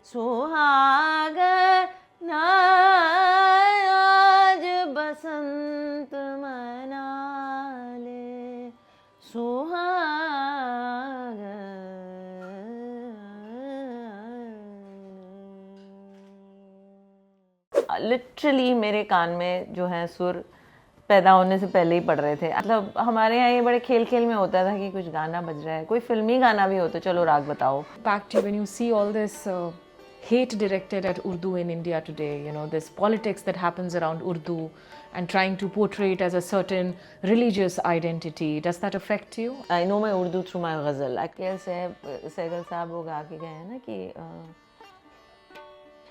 सुहाग आज बसंत मना ले सुहाग। लिटरली मेरे कान में जो है सुर पैदा होने से पहले ही पड़ रहे थे। मतलब हमारे यहाँ ये बड़े खेल खेल में होता था कि कुछ गाना बज रहा है, कोई फिल्मी गाना भी हो तो चलो राग बताओ। Impact you when you see all this hate directed at Urdu in India today, you know, this politics that happens around Urdu and trying to portray it as a certain religious identity. Does that affect you? I know my Urdu through my ghazal. Sehgal साहब वो गा के गए हैं ना कि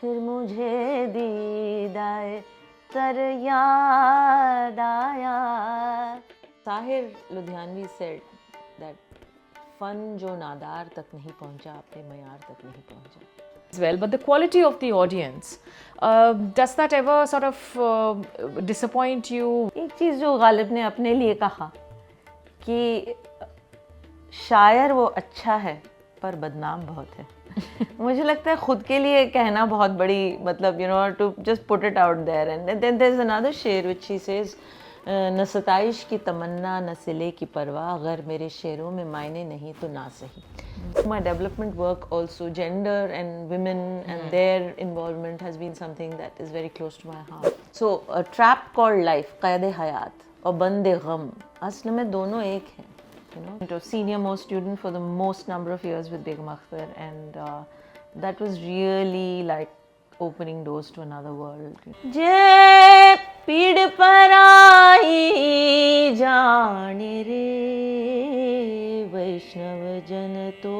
फिर मुझे दीदाए तर याद आया। साहिर लुधियानवी said that फन जो नादार तक नहीं पहुंचा अपने मयार तक नहीं पहुंचा। As well, but the quality of the audience, does that ever sort of disappoint you? एक चीज़ जो गालिब ने अपने लिए कहा कि शायर वो अच्छा है पर बदनाम बहुत है। मुझे लगता है खुद के लिए कहना बहुत बड़ी, मतलब you know, to just put it out there. And then there is another शेर व्हिच शी सेज, न सताइश की तमन्ना न सिले की परवाह, अगर मेरे शेरों में मायने नहीं तो ना सही। My development work also, gender and women and their involvement has been something that is very close to my heart. So a trap called life, क़ैद हयात और बंदे गम असल में दोनों एक हैं, you know. I was senior most student for the most number of years with Begum Akhtar, and that was really like opening doors to another world. जे पीड़ पराई जाने रे वैष्णव जन तो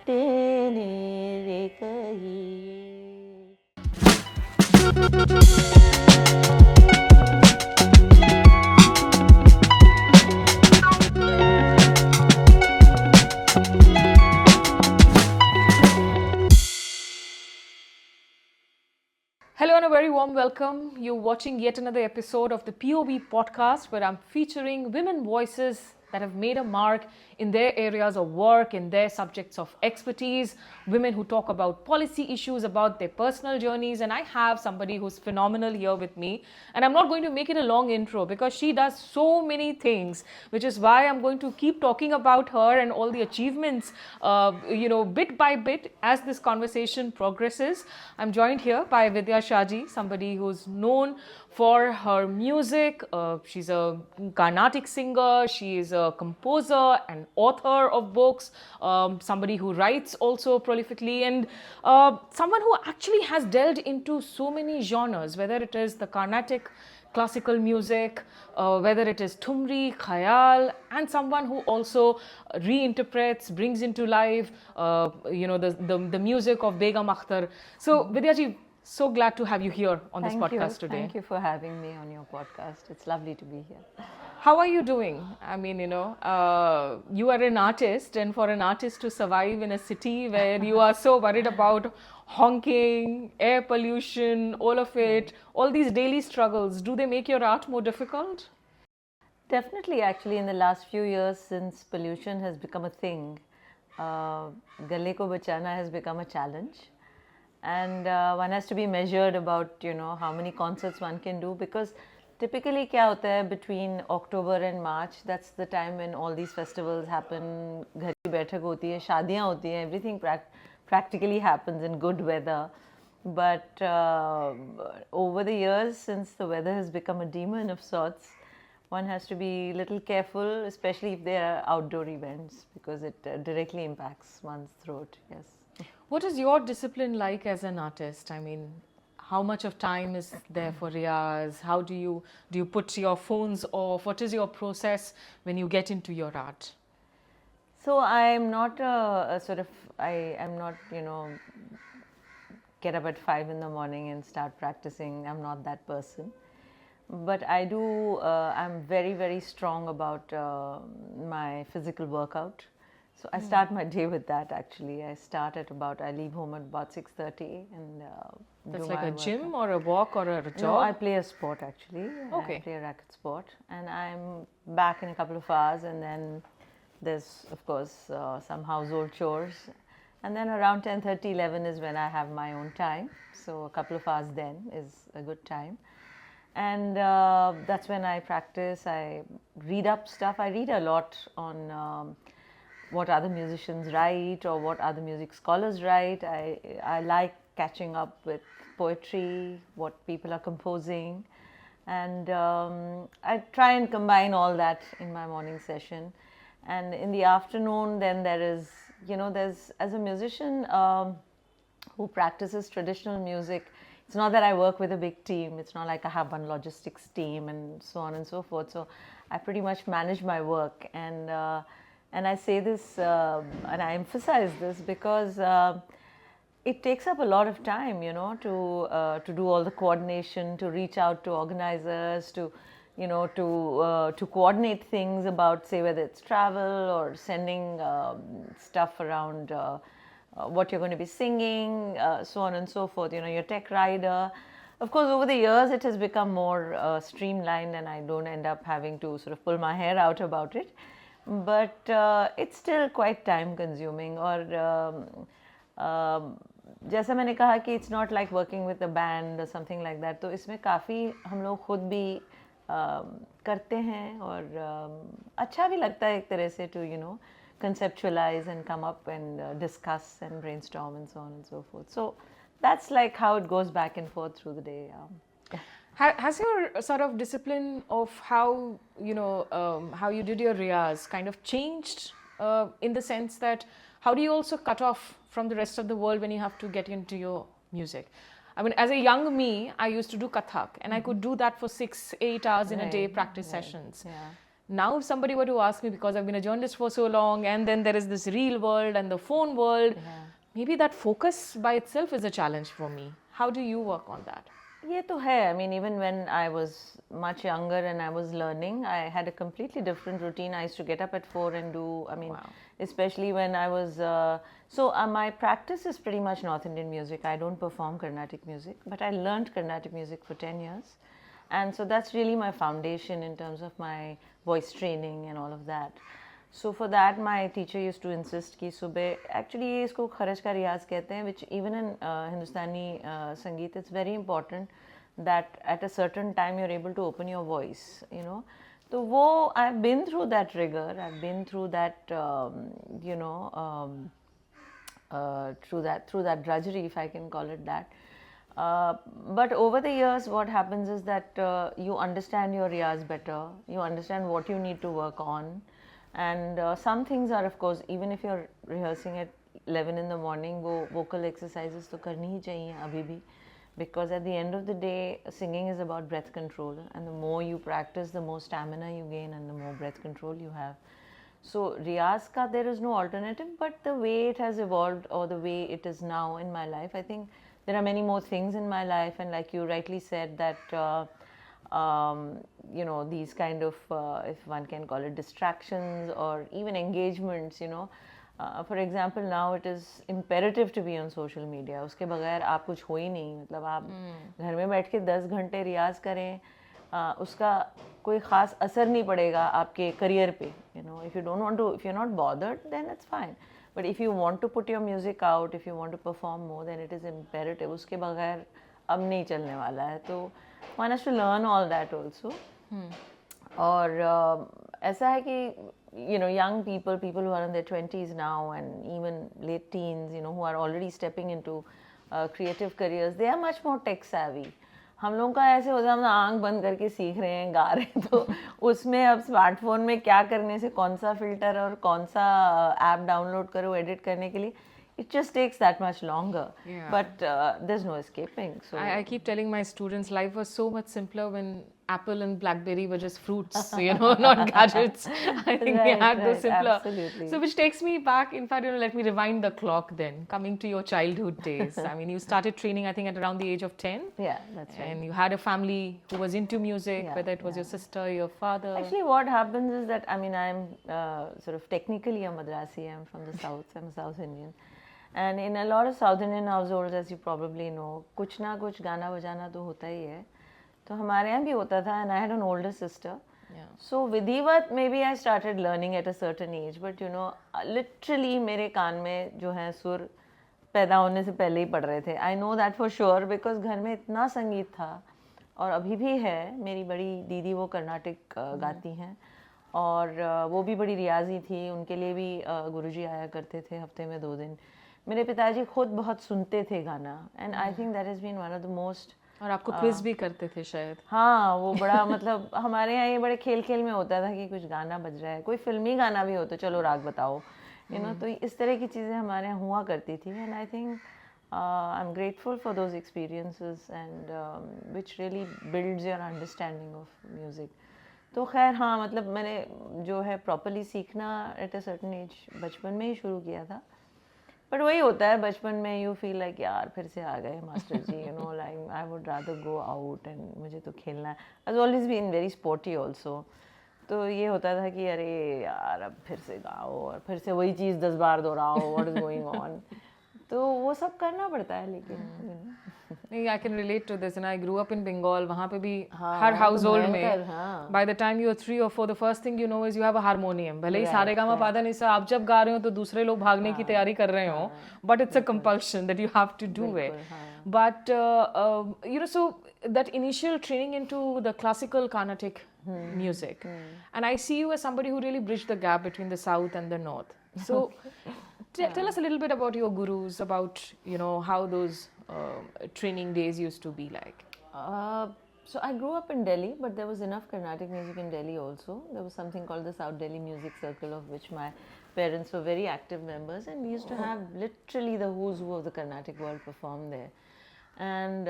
तेने रे कहिए। Hello and a very warm welcome. You're watching yet another episode of the POB podcast, where I'm featuring women voices that have made a mark in their areas of work, in their subjects of expertise, women who talk about policy issues, about their personal journeys. And I have somebody who's phenomenal here with me. And I'm not going to make it a long intro because she does so many things, which is why I'm going to keep talking about her and all the achievements, bit by bit as this conversation progresses. I'm joined here by Vidya Shaji, somebody who's known for her music. She's a Carnatic singer, she is a composer and author of books, somebody who writes also prolifically, and someone who actually has delved into so many genres, whether it is the Carnatic classical music, whether it is Thumri, Khayal, and someone who also reinterprets, brings into life, the music of Begum Akhtar. So, Vidyaji, so glad to have you here on this podcast today. Thank you for having me on your podcast. It's lovely to be here. How are you doing? I mean, you are an artist, and for an artist to survive in a city where you are so worried about honking, air pollution, all of it, all these daily struggles, do they make your art more difficult? Definitely, actually, in the last few years, since pollution has become a thing, Galle ko bachana has become a challenge. And one has to be measured about, you know, how many concerts one can do, because typically क्या होता है between October and March, that's the time when all these festivals happen, घर की बैठक होती है, शादियाँ होती हैं, everything practically happens in good weather. But over the years, since the weather has become a demon of sorts, one has to be a little careful, especially if there are outdoor events, because it directly impacts one's throat. Yes. What is your discipline like as an artist? I mean, how much of time is there for riyaz? How do you put your phones off? What is your process when you get into your art? So I'm not I'm not, get up at 5 in the morning and start practicing. I'm not that person. But I do, I'm very, very strong about my physical workout. So I start my day with that actually. I leave home at about 6:30 and That's like a gym or a walk or a job? No, I play a sport actually. Okay. I play a racket sport, and I'm back in a couple of hours, and then there's of course some household chores, And then around 10:30, 11 is when I have my own time. So a couple of hours then is a good time. And that's when I practice. I read up stuff. I read a lot on what other musicians write or what other music scholars write. I like catching up with poetry, what people are composing, and I try and combine all that in my morning session. And in the afternoon, then there is, there's, as a musician who practices traditional music, it's not that I work with a big team. It's not like I have one logistics team and so on and so forth. So I pretty much manage my work, and I say this and I emphasize this because it takes up a lot of time, to do all the coordination, to reach out to organizers, to coordinate things about, say, whether it's travel or sending stuff around what you're going to be singing, so on and so forth, your tech rider. Of course, over the years, it has become more streamlined, and I don't end up having to sort of pull my hair out about it. But it's still quite time consuming. और जैसा मैंने कहा कि it's not like working with a band or something like that, तो इसमें काफ़ी हम लोग खुद भी करते हैं, और अच्छा भी लगता है एक तरह से to conceptualize and come up and discuss and brainstorm and so on and so forth. So that's like how it goes back and forth through the day. Has your sort of discipline of how how you did your riyaz kind of changed in the sense that how do you also cut off from the rest of the world when you have to get into your music? I mean, as a young me, I used to do Kathak, and I could do that for 6-8 hours in a day, practice sessions. Yeah. Now, if somebody were to ask me, because I've been a journalist for so long, and then there is this real world and the phone world, maybe that focus by itself is a challenge for me. How do you work on that? ये तो है. I mean, even when I was much younger and I was learning, I had a completely different routine. I used to get up at 4 and do, especially when I was, my practice is pretty much North Indian music. I don't perform Carnatic music, but I learned Carnatic music for 10 years. And so that's really my foundation in terms of my voice training and all of that. So for that, my teacher used to insist कि सुबह, actually ये इसको खरज का रियाज कहते हैं, which even in Hindustani संगीत, it's very important that at a certain time you're able to open your voice, तो वो, I've been through that rigor, I've been through that, through that drudgery, if I can call it that. But over the years, what happens is that you understand your riyaz better, you understand what you need to work on, and some things are, of course, even if you're rehearsing at 11 in the morning, वो vocal exercises तो करनी ही चाहिए अभी भी, because at the end of the day, singing is about breath control, and the more you practice, the more stamina you gain and the more breath control you have. So riyaz ka, there is no alternative, but the way it has evolved, or the way it is now in my life, I think there are many more things in my life, and like you rightly said that these kind of, if one can call it distractions or even engagements, for example, now it is imperative to be on social media. उसके बगैर आप कुछ हो ही नहीं, मतलब आप घर में बैठ के 10 घंटे रियाज करें, उसका कोई ख़ास असर नहीं पड़ेगा आपके करियर पे. If you don't want to, if you're not bothered, then it's fine. But if you want to put your music out, if you want to perform more, then it is imperative. उसके बगैर अब नहीं चलने वाला है. तो one has to learn all that also. और ऐसा है कि young people who are in their 20s now and even late teens, who are already stepping into creative careers, they are much more tech savvy. हम लोगों का ऐसे होता है, हम आंख बंद करके सीख रहे हैं, गा रहे हैं, तो उसमें अब स्मार्टफोन में क्या करने से, कौन सा फिल्टर और कौन सा ऐप डाउनलोड करो एडिट करने के लिए, it just takes that much longer. Yeah. But there's no escaping. So I keep telling my students, life was so much simpler when Apple and BlackBerry were just fruits, not gadgets. I think we had those simpler. Absolutely. So which takes me back, in fact, let me rewind the clock then, coming to your childhood days. I mean, you started training, I think, at around the age of 10. Yeah, that's right. And you had a family who was into music, whether it was your sister, your father. Actually, what happens is that, I mean, I'm sort of technically a Madrasi. I'm from the South. I'm South Indian. And in a lot of South Indian households, as you probably know, कुछ ना कुछ गाना बजाना तो होता ही है. तो हमारे यहाँ भी होता था, and I had an older sister. Yeah. So विधिवत maybe I started learning at a certain age, but you know literally मेरे कान में जो है सुर पैदा होने से पहले ही पड़ रहे थे. I know that for sure because घर में इतना संगीत था और अभी भी है. मेरी बड़ी दीदी वो कर्नाटिक गाती हैं और वो भी बड़ी रियाजी थी. उनके लिए भी गुरुजी आया करते थे हफ्ते में 2 दिन. मेरे पिताजी खुद बहुत सुनते थे गाना and I think that has been one of the most. और आपको क्विज भी करते थे शायद. हाँ वो बड़ा मतलब हमारे यहाँ ये बड़े खेल खेल में होता था कि कुछ गाना बज रहा है, कोई फिल्मी गाना भी हो तो चलो राग बताओ, यू नो. तो इस तरह की चीज़ें हमारे यहाँ हुआ करती थी and I think I am grateful for those experiences and which really builds your understanding of music. तो खैर हाँ मतलब मैंने जो है प्रॉपरली सीखना एट अ सर्टन एज बचपन में ही शुरू किया था. बट वही होता है बचपन में, यू फील लाइक यार फिर से आ गए master ji, you know, like I would rather go out and मुझे तो खेलना है. I always been very sporty also. तो ये होता था कि अरे यार अब फिर से गाओ और फिर से वही चीज़ 10 बार दोहराओ, व्हाट इज़ गोइंग ऑन. तो वो सब करना पड़ता है लेकिन नहीं, I can relate to this and I grew up in Bengal. वहाँ पे भी हाँ, हर तो household भयंकर, में हाँ. by the time you are 3 or 4 the first thing you know is you have a harmonium. भले ही Right, सारे गामा पादा निसा आप जब गा रहे हो तो दूसरे लोग भागने की तैयारी कर रहे हो, but it's a compulsion that you have to do it. बिल्कुल, हाँ. But you know, so that initial training into the classical Carnatic music, and I see you as somebody who really bridged the gap between the south and the north. So tell us a little bit about your gurus, about you know how those training days used to be like. So I grew up in Delhi, but there was enough Carnatic music in Delhi also. There was something called the South Delhi Music Circle, of which my parents were very active members, and we used to have literally the who's who of the Carnatic world perform there. And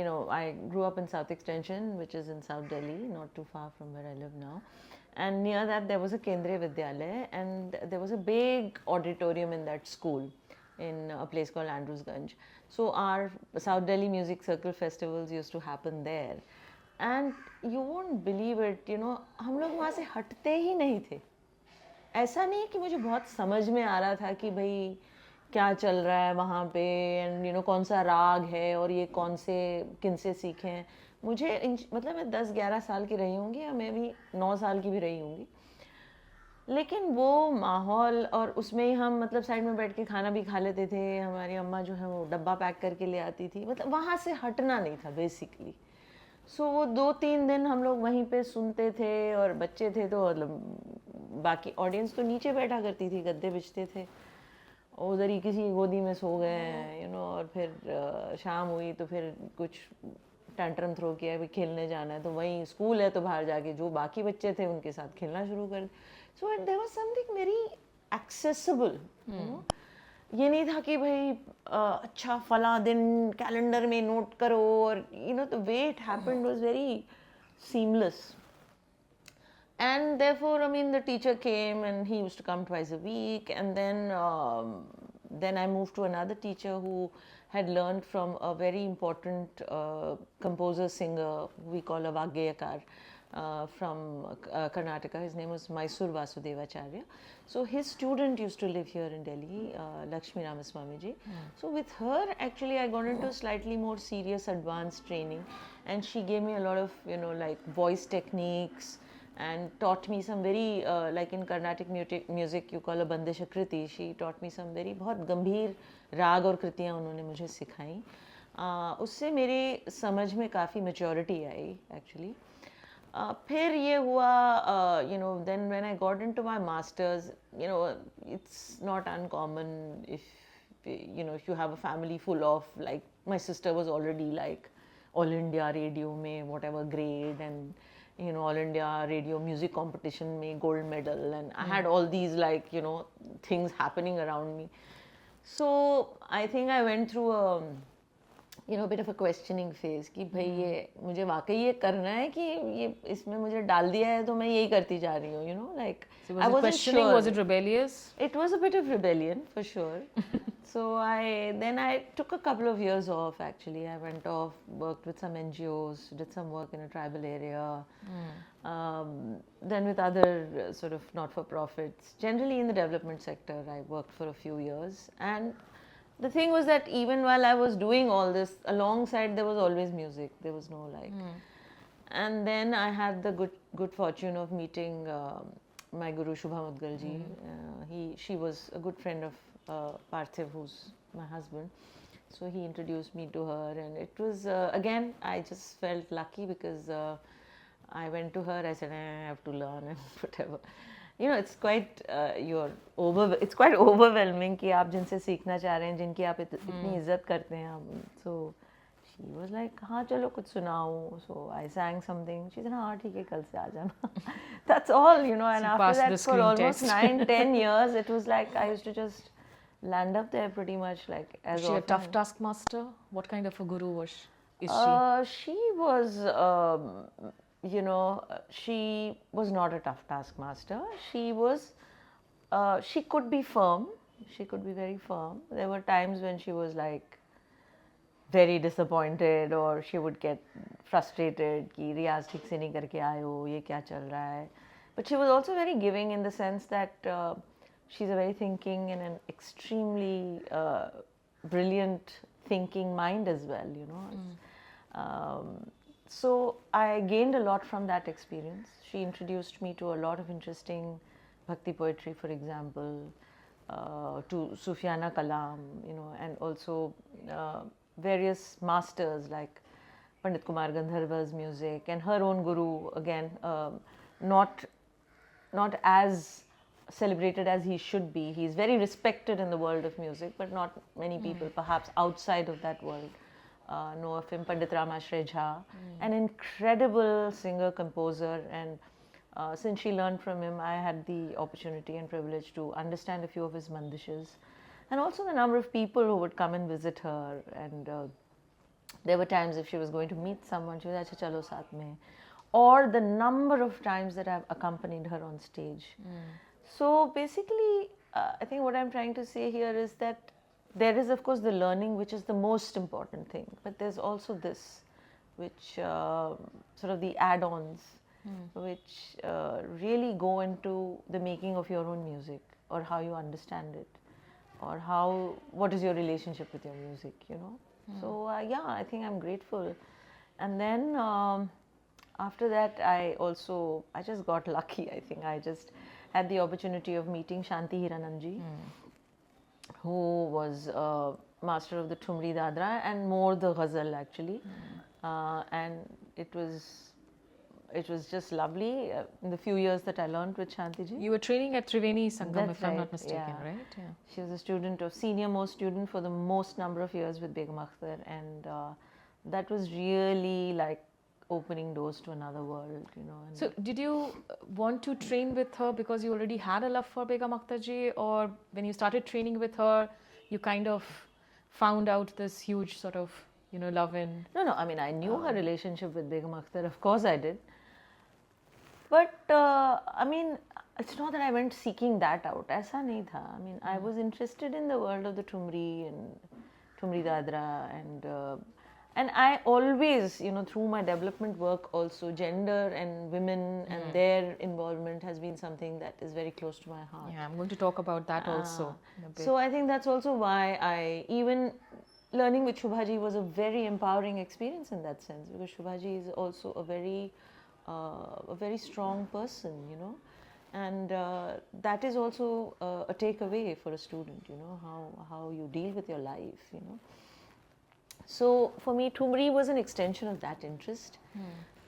you know, I grew up in South Extension, which is in South Delhi, not too far from where I live now. And near that there was a Kendriya Vidyalaya, and there was a big auditorium in that school in a place called Andrewsganj. So our South Delhi Music Circle festivals used to happen there. And you won't believe it, you know, हम लोग वहाँ से हटते ही नहीं थे. ऐसा नहीं कि मुझे बहुत समझ में आ रहा था कि भाई क्या चल रहा है वहाँ पे एंड यू नो कौन सा राग है और ये कौन से किन से सीखे हैं. मुझे मतलब मैं 10-11 साल की रही होंगी या मैं भी 9 साल की भी रही होंगी, लेकिन वो माहौल और उसमें ही हम मतलब साइड में बैठ के खाना भी खा लेते थे. हमारी अम्मा जो है वो डब्बा पैक करके ले आती थी. मतलब वहाँ से हटना नहीं था बेसिकली. सो वो 2-3 दिन हम लोग वहीं पे सुनते थे और बच्चे थे तो मतलब बाकी ऑडियंस तो नीचे बैठा करती थी, गद्दे बिछते थे, उधर ही किसी गोदी में सो गए, यू नो. और फिर शाम हुई तो फिर कुछ टैंट्रम थ्रो किया, भी खेलने जाना है तो वहीं स्कूल है तो बाहर जाके जो बाकी बच्चे थे उनके साथ खेलना शुरू कर. So there was something very accessible, you know. ये नहीं था कि भाई अच्छा फला दिन कैलेंडर में नोट करो और you know the way it happened was very seamless. And therefore, I mean, the teacher came and he used to come twice a week. And then I moved to another teacher who had learned from a very important composer singer we call a Vagyayakar from Karnataka. His name was Mysore Vasudevacharya. So his student used to live here in Delhi, Lakshmi Ramaswamy ji. So with her, actually, I got into slightly more serious advanced training, and she gave me a lot of, you know, like voice techniques. And taught me some very like in Carnatic music you call a bandish kriti. She taught me some very बहुत गंभीर राग और कृतियाँ उन्होंने मुझे सिखाई. उससे मेरे समझ में काफ़ी maturity आई actually. फिर ये हुआ you know, then when I got into my masters, you know, it's not uncommon if you know if you have a family full of, like my sister was already like All India Radio में whatever grade, and you know All India Radio music competition में gold medal, and I had all these like you know things happening around me. So I think I went through a you know bit of a questioning phase कि भाई ये मुझे वाकई ये करना है कि ये इसमें मुझे डाल दिया है तो मैं यही करती जा रही हूँ, you know, like So I was it wasn't questioning? sure. Was it rebellious? It was a bit of rebellion for sure. So I took a couple of years off actually. I went off, worked with some NGOs, did some work in a tribal area, then with other sort of not-for-profits. Generally in the development sector, I worked for a few years. And the thing was that even while I was doing all this, alongside there was always music. There was no like... And then I had the good fortune of meeting my guru Shubha Mudgal ji. She was a good friend of Parthiv, who's my husband. So he introduced me to her, and it was again, I just felt lucky because I went to her. I said, I have to learn and whatever. You know, it's quite it's quite overwhelming कि आप जिनसे सीखना चाह रहे हैं, जिनकी आप इतनी इज्जत करते हैं. So she was like, हाँ चलो कुछ सुनाओ. So I sang something. She said, हाँ ठीक है कल से आ जाना. That's all, you know. And So after passed the that, for screen almost test. 9-10 years, it was like I used to just land up there pretty much like as Was she a often. tough taskmaster? What kind of a guru was is she? She was, you know, she was not a tough taskmaster. She was, she could be firm. She could be very firm. There were times when she was like very disappointed, or she would get frustrated कि रियाज ठीक से नहीं करके आए हो, ये क्या चल रहा है. But she was also very giving in the sense that she's a very thinking and an extremely brilliant thinking mind as well, you know. So I gained a lot from that experience. She introduced me to a lot of interesting bhakti poetry, for example, to Sufyana Kalam, you know, and also various masters like Pandit Kumar Gandharva's music, and her own guru again, not as celebrated as he should be. He's very respected in the world of music, but not many people perhaps outside of that world know of him. Pandit Ramashray Jha, an incredible singer composer, and since she learned from him, I had the opportunity and privilege to understand a few of his mandishas, and also the number of people who would come and visit her. And there were times if she was going to meet someone, she was like, chalo saath mein. Or the number of times that I've accompanied her on stage. So basically, I think what I'm trying to say here is that there is, of course, the learning, which is the most important thing, but there's also this, which sort of the add-ons, which really go into the making of your own music, or how you understand it, or what is your relationship with your music, you know. So yeah, I think I'm grateful. And then after that, I just got lucky. I think I just had the opportunity of meeting Shanti Hiranandji, who was master of the Thumri Dadra and more the ghazal actually. And it was just lovely in the few years that I learned with Shanti ji. You were training at Triveni Sangam, That's if I'm not right, mistaken, yeah. right? Yeah. She was a student of senior most student for the most number of years with Begum Akhtar, and that was really like opening doors to another world, you know. And So, did you want to train with her because you already had a love for Begum Akhtar ji, or when you started training with her, you kind of found out this huge sort of, you know, love in? No, I mean, I knew her relationship with Begum Akhtar, of course I did. But I mean, it's not that I went seeking that out. ऐसा नहीं था. I mean, I was interested in the world of the Thumri and Thumri Dadra, and I always, you know, through my development work also, gender and women and their involvement has been something that is very close to my heart. Yeah, I'm going to talk about that also in a bit. So I think that's also why even learning with Shubhaji was a very empowering experience in that sense, because Shubhaji is also a very strong person, you know, and that is also a takeaway for a student, you know, how you deal with your life, you know. So for me, Thumri was an extension of that interest,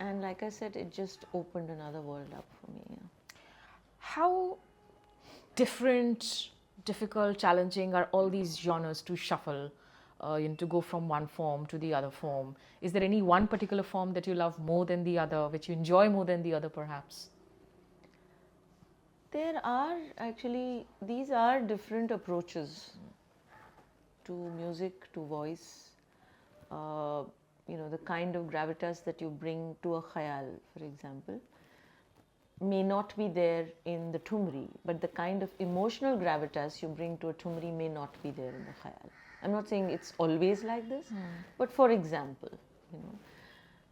and like I said, it just opened another world up for me. Yeah. How different, difficult, challenging are all these genres to shuffle, you know, to go from one form to the other form? Is there any one particular form that you love more than the other, which you enjoy more than the other perhaps? There are actually, these are different approaches to music, to voice. You know, the kind of gravitas that you bring to a khayal, for example, may not be there in the Thumri, but the kind of emotional gravitas you bring to a Thumri may not be there in the khayal. I'm not saying it's always like this, but for example, you know.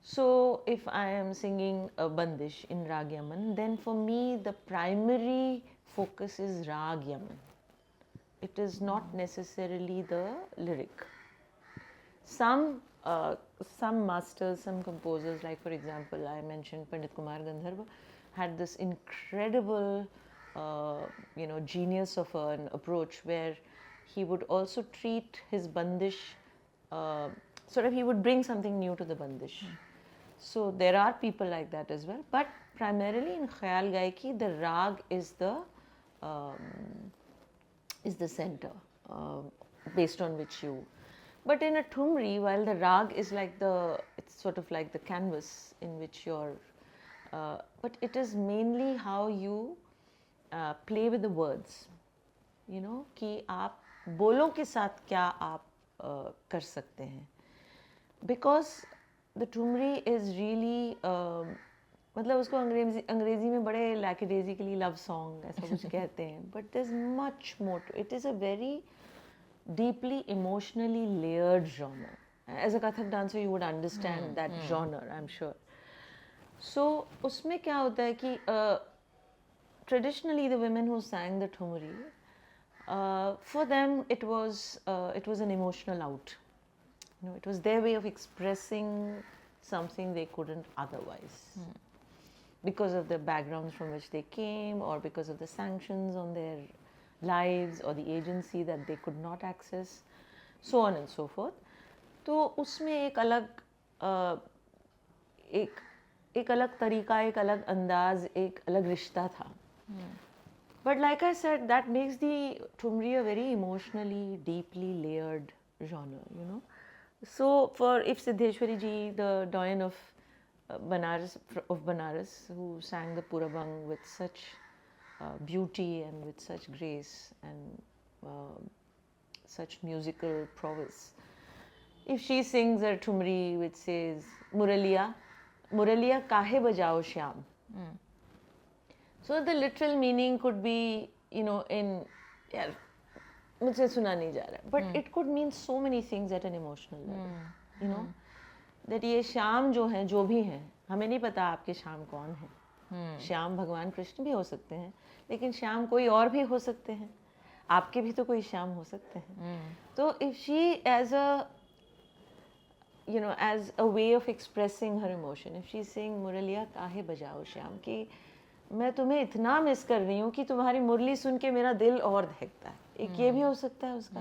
So if I am singing a bandish in Rag Yaman, then for me the primary focus is Rag Yaman. It is not necessarily the lyric. Some some masters, some composers, like for example, I mentioned Pandit Kumar Gandharva, had this incredible, genius of an approach where he would also treat his bandish, sort of he would bring something new to the bandish. So there are people like that as well, but primarily in Khayal Gaiki, the rag is the center, based on which you. But in a Thumri, while the rag is like it's sort of like the canvas in which you're, but it is mainly how you play with the words, कि आप बोलों के साथ क्या आप कर सकते हैं, because the Thumri is really, मतलब उसको अंग्रेजी में बड़े lackadaisically love song ऐसा कुछ कहते हैं, but there's much more to it. Is a very deeply emotionally layered genre. As a Kathak dancer, you would understand that genre, I'm sure. So उसमें क्या होता है कि traditionally the women who sang the Thumri, for them it was an emotional out. It was their way of expressing something they couldn't otherwise, because of the backgrounds from which they came, or because of the sanctions on their lives, or the agency that they could not access, so on and so forth. तो उसमें एक अलग तरीका, एक अलग अंदाज, एक अलग रिश्ता था. But like I said, that makes the Thumri a very emotionally, deeply layered genre, So if Siddheshwari ji, the doyen of Banaras, who sang the Purabang with such beauty and with such grace and such musical prowess, if she sings her Thumri which says Muraliya kahe bajao shyam, so the literal meaning could be, in यार मुझसे सुना नहीं जा रहा, but it could mean so many things at an emotional level, that ये श्याम जो हैं, जो भी हैं, हमें नहीं पता आपके श्याम कौन है. श्याम भगवान कृष्ण भी हो सकते हैं, लेकिन श्याम कोई और भी हो सकते हैं, आपके भी तो कोई श्याम हो सकते हैं. तो if she as a way of expressing her emotion, if she's saying मुरलिया काहे बजाओ श्याम, कि मैं तुम्हें इतना मिस कर रही हूँ कि तुम्हारी मुरली सुन के मेरा दिल और दहकता है, एक ये भी हो सकता है उसका.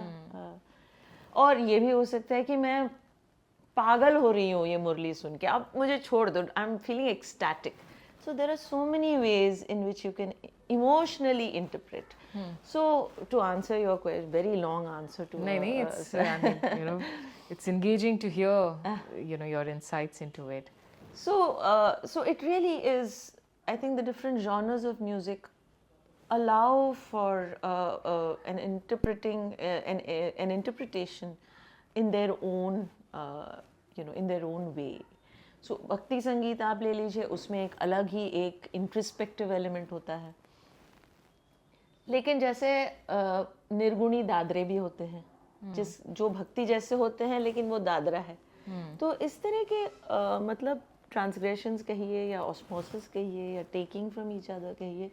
और ये भी हो सकता है कि मैं पागल हो रही हूँ ये मुरली सुन के, अब मुझे छोड़ दो, I am feeling ecstatic. So there are so many ways in which you can emotionally interpret. So to answer your question, very long answer to. It's I mean, it's engaging to hear your insights into it. So it really is. I think the different genres of music allow for an interpretation in their own in their own way. So भक्ति संगीत आप ले लीजिए, उसमें एक अलग ही एक introspective element होता है, लेकिन जैसे निर्गुणी दादरे भी होते हैं, जो भक्ति जैसे होते हैं लेकिन वो दादरा है. तो इस तरह के मतलब ट्रांसग्रेशंस कहिए या ऑस्मोसिस कहिए या टेकिंग फ्रॉम ईच अदर कहिए,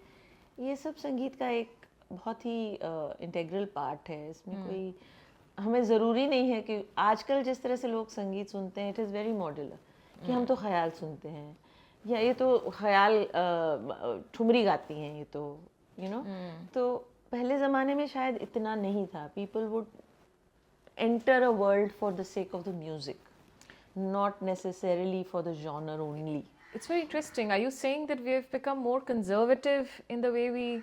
ये सब संगीत का एक बहुत ही इंटेग्रल पार्ट है. इसमें कोई हमें ज़रूरी नहीं है कि आजकल जिस तरह से लोग संगीत सुनते हैं, इट इज़ वेरी मॉड्यूलर, कि हम तो ख्याल सुनते हैं, या ये तो ख्याल ठुमरी गाती हैं, ये तो तो पहले ज़माने में शायद इतना नहीं था. People would enter a world for the sake of the music, not necessarily for the genre only. It's very interesting. Are you saying that we have become more conservative in the way we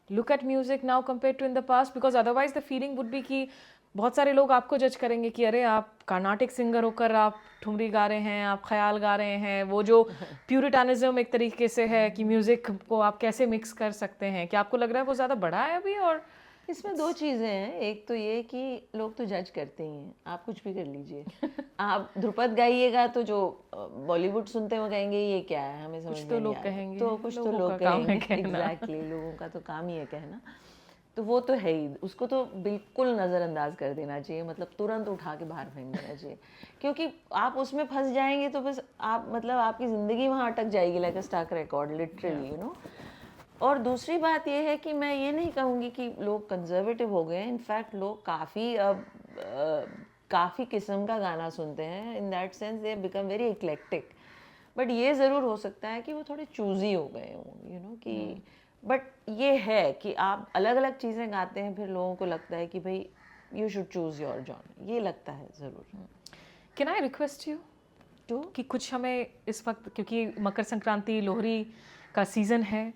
look at music now compared to in the past? Because otherwise the feeling would be कि बहुत सारे लोग आपको जज करेंगे कि अरे आप कर्नाटिक सिंगर होकर आप ठुमरी गा रहे हैं, आप ख्याल गा रहे हैं, वो जो प्यूरिटानिज्म एक तरीके से है कि म्यूज़िक को आप कैसे मिक्स कर सकते हैं. क्या आपको लग रहा है वो ज़्यादा बड़ा है अभी? और इसमें दो चीज़ें हैं. एक तो ये कि लोग तो जज करते ही हैं, आप कुछ भी कर लीजिए. आप ध्रुपद गाइएगा तो जो बॉलीवुड सुनते हैं वो कहेंगे ये क्या है, हमें समझ में नहीं आ रहा. तो कुछ तो लोग कहेंगे. एग्जैक्टली, लोगों का तो काम ही है कहना. तो वो तो है ही, उसको तो बिल्कुल नज़रअंदाज कर देना चाहिए, मतलब तुरंत उठा के बाहर फेंक देना चाहिए, क्योंकि आप उसमें फंस जाएंगे तो बस आप मतलब आपकी ज़िंदगी वहाँ अटक जाएगी, like a stuck record literally. और दूसरी बात ये है कि मैं ये नहीं कहूँगी कि लोग कंजर्वेटिव हो गए हैं. इनफैक्ट लोग काफ़ी अब काफ़ी किस्म का गाना सुनते हैं. In that sense they become very eclectic. But ये ज़रूर हो सकता है कि वो थोड़े चूजी हो गए हों, कि बट ये है कि आप अलग अलग चीज़ें गाते हैं, फिर लोगों को लगता है कि भाई you should choose your genre. ये लगता है ज़रूर. Can I request you to कि कुछ हमें इस वक्त, क्योंकि मकर संक्रांति लोहरी का सीज़न है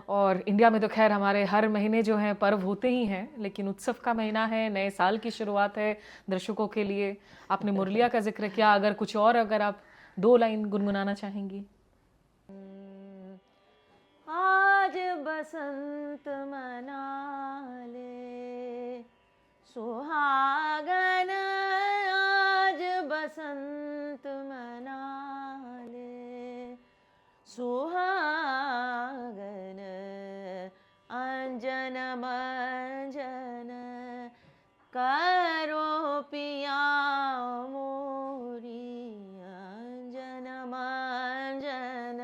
और इंडिया में तो खैर हमारे हर महीने जो हैं पर्व होते ही हैं, लेकिन उत्सव का महीना है, नए साल की शुरुआत है दर्शकों के लिए. आपने मुरलिया का जिक्र किया, अगर आप 2 लाइन गुनगुनाना चाहेंगी. आज बसंत मना ले सुहागन, आज बसंत मना ले सुहागन, अंजन मंजन करो पिया मोरी, अंजन मंजन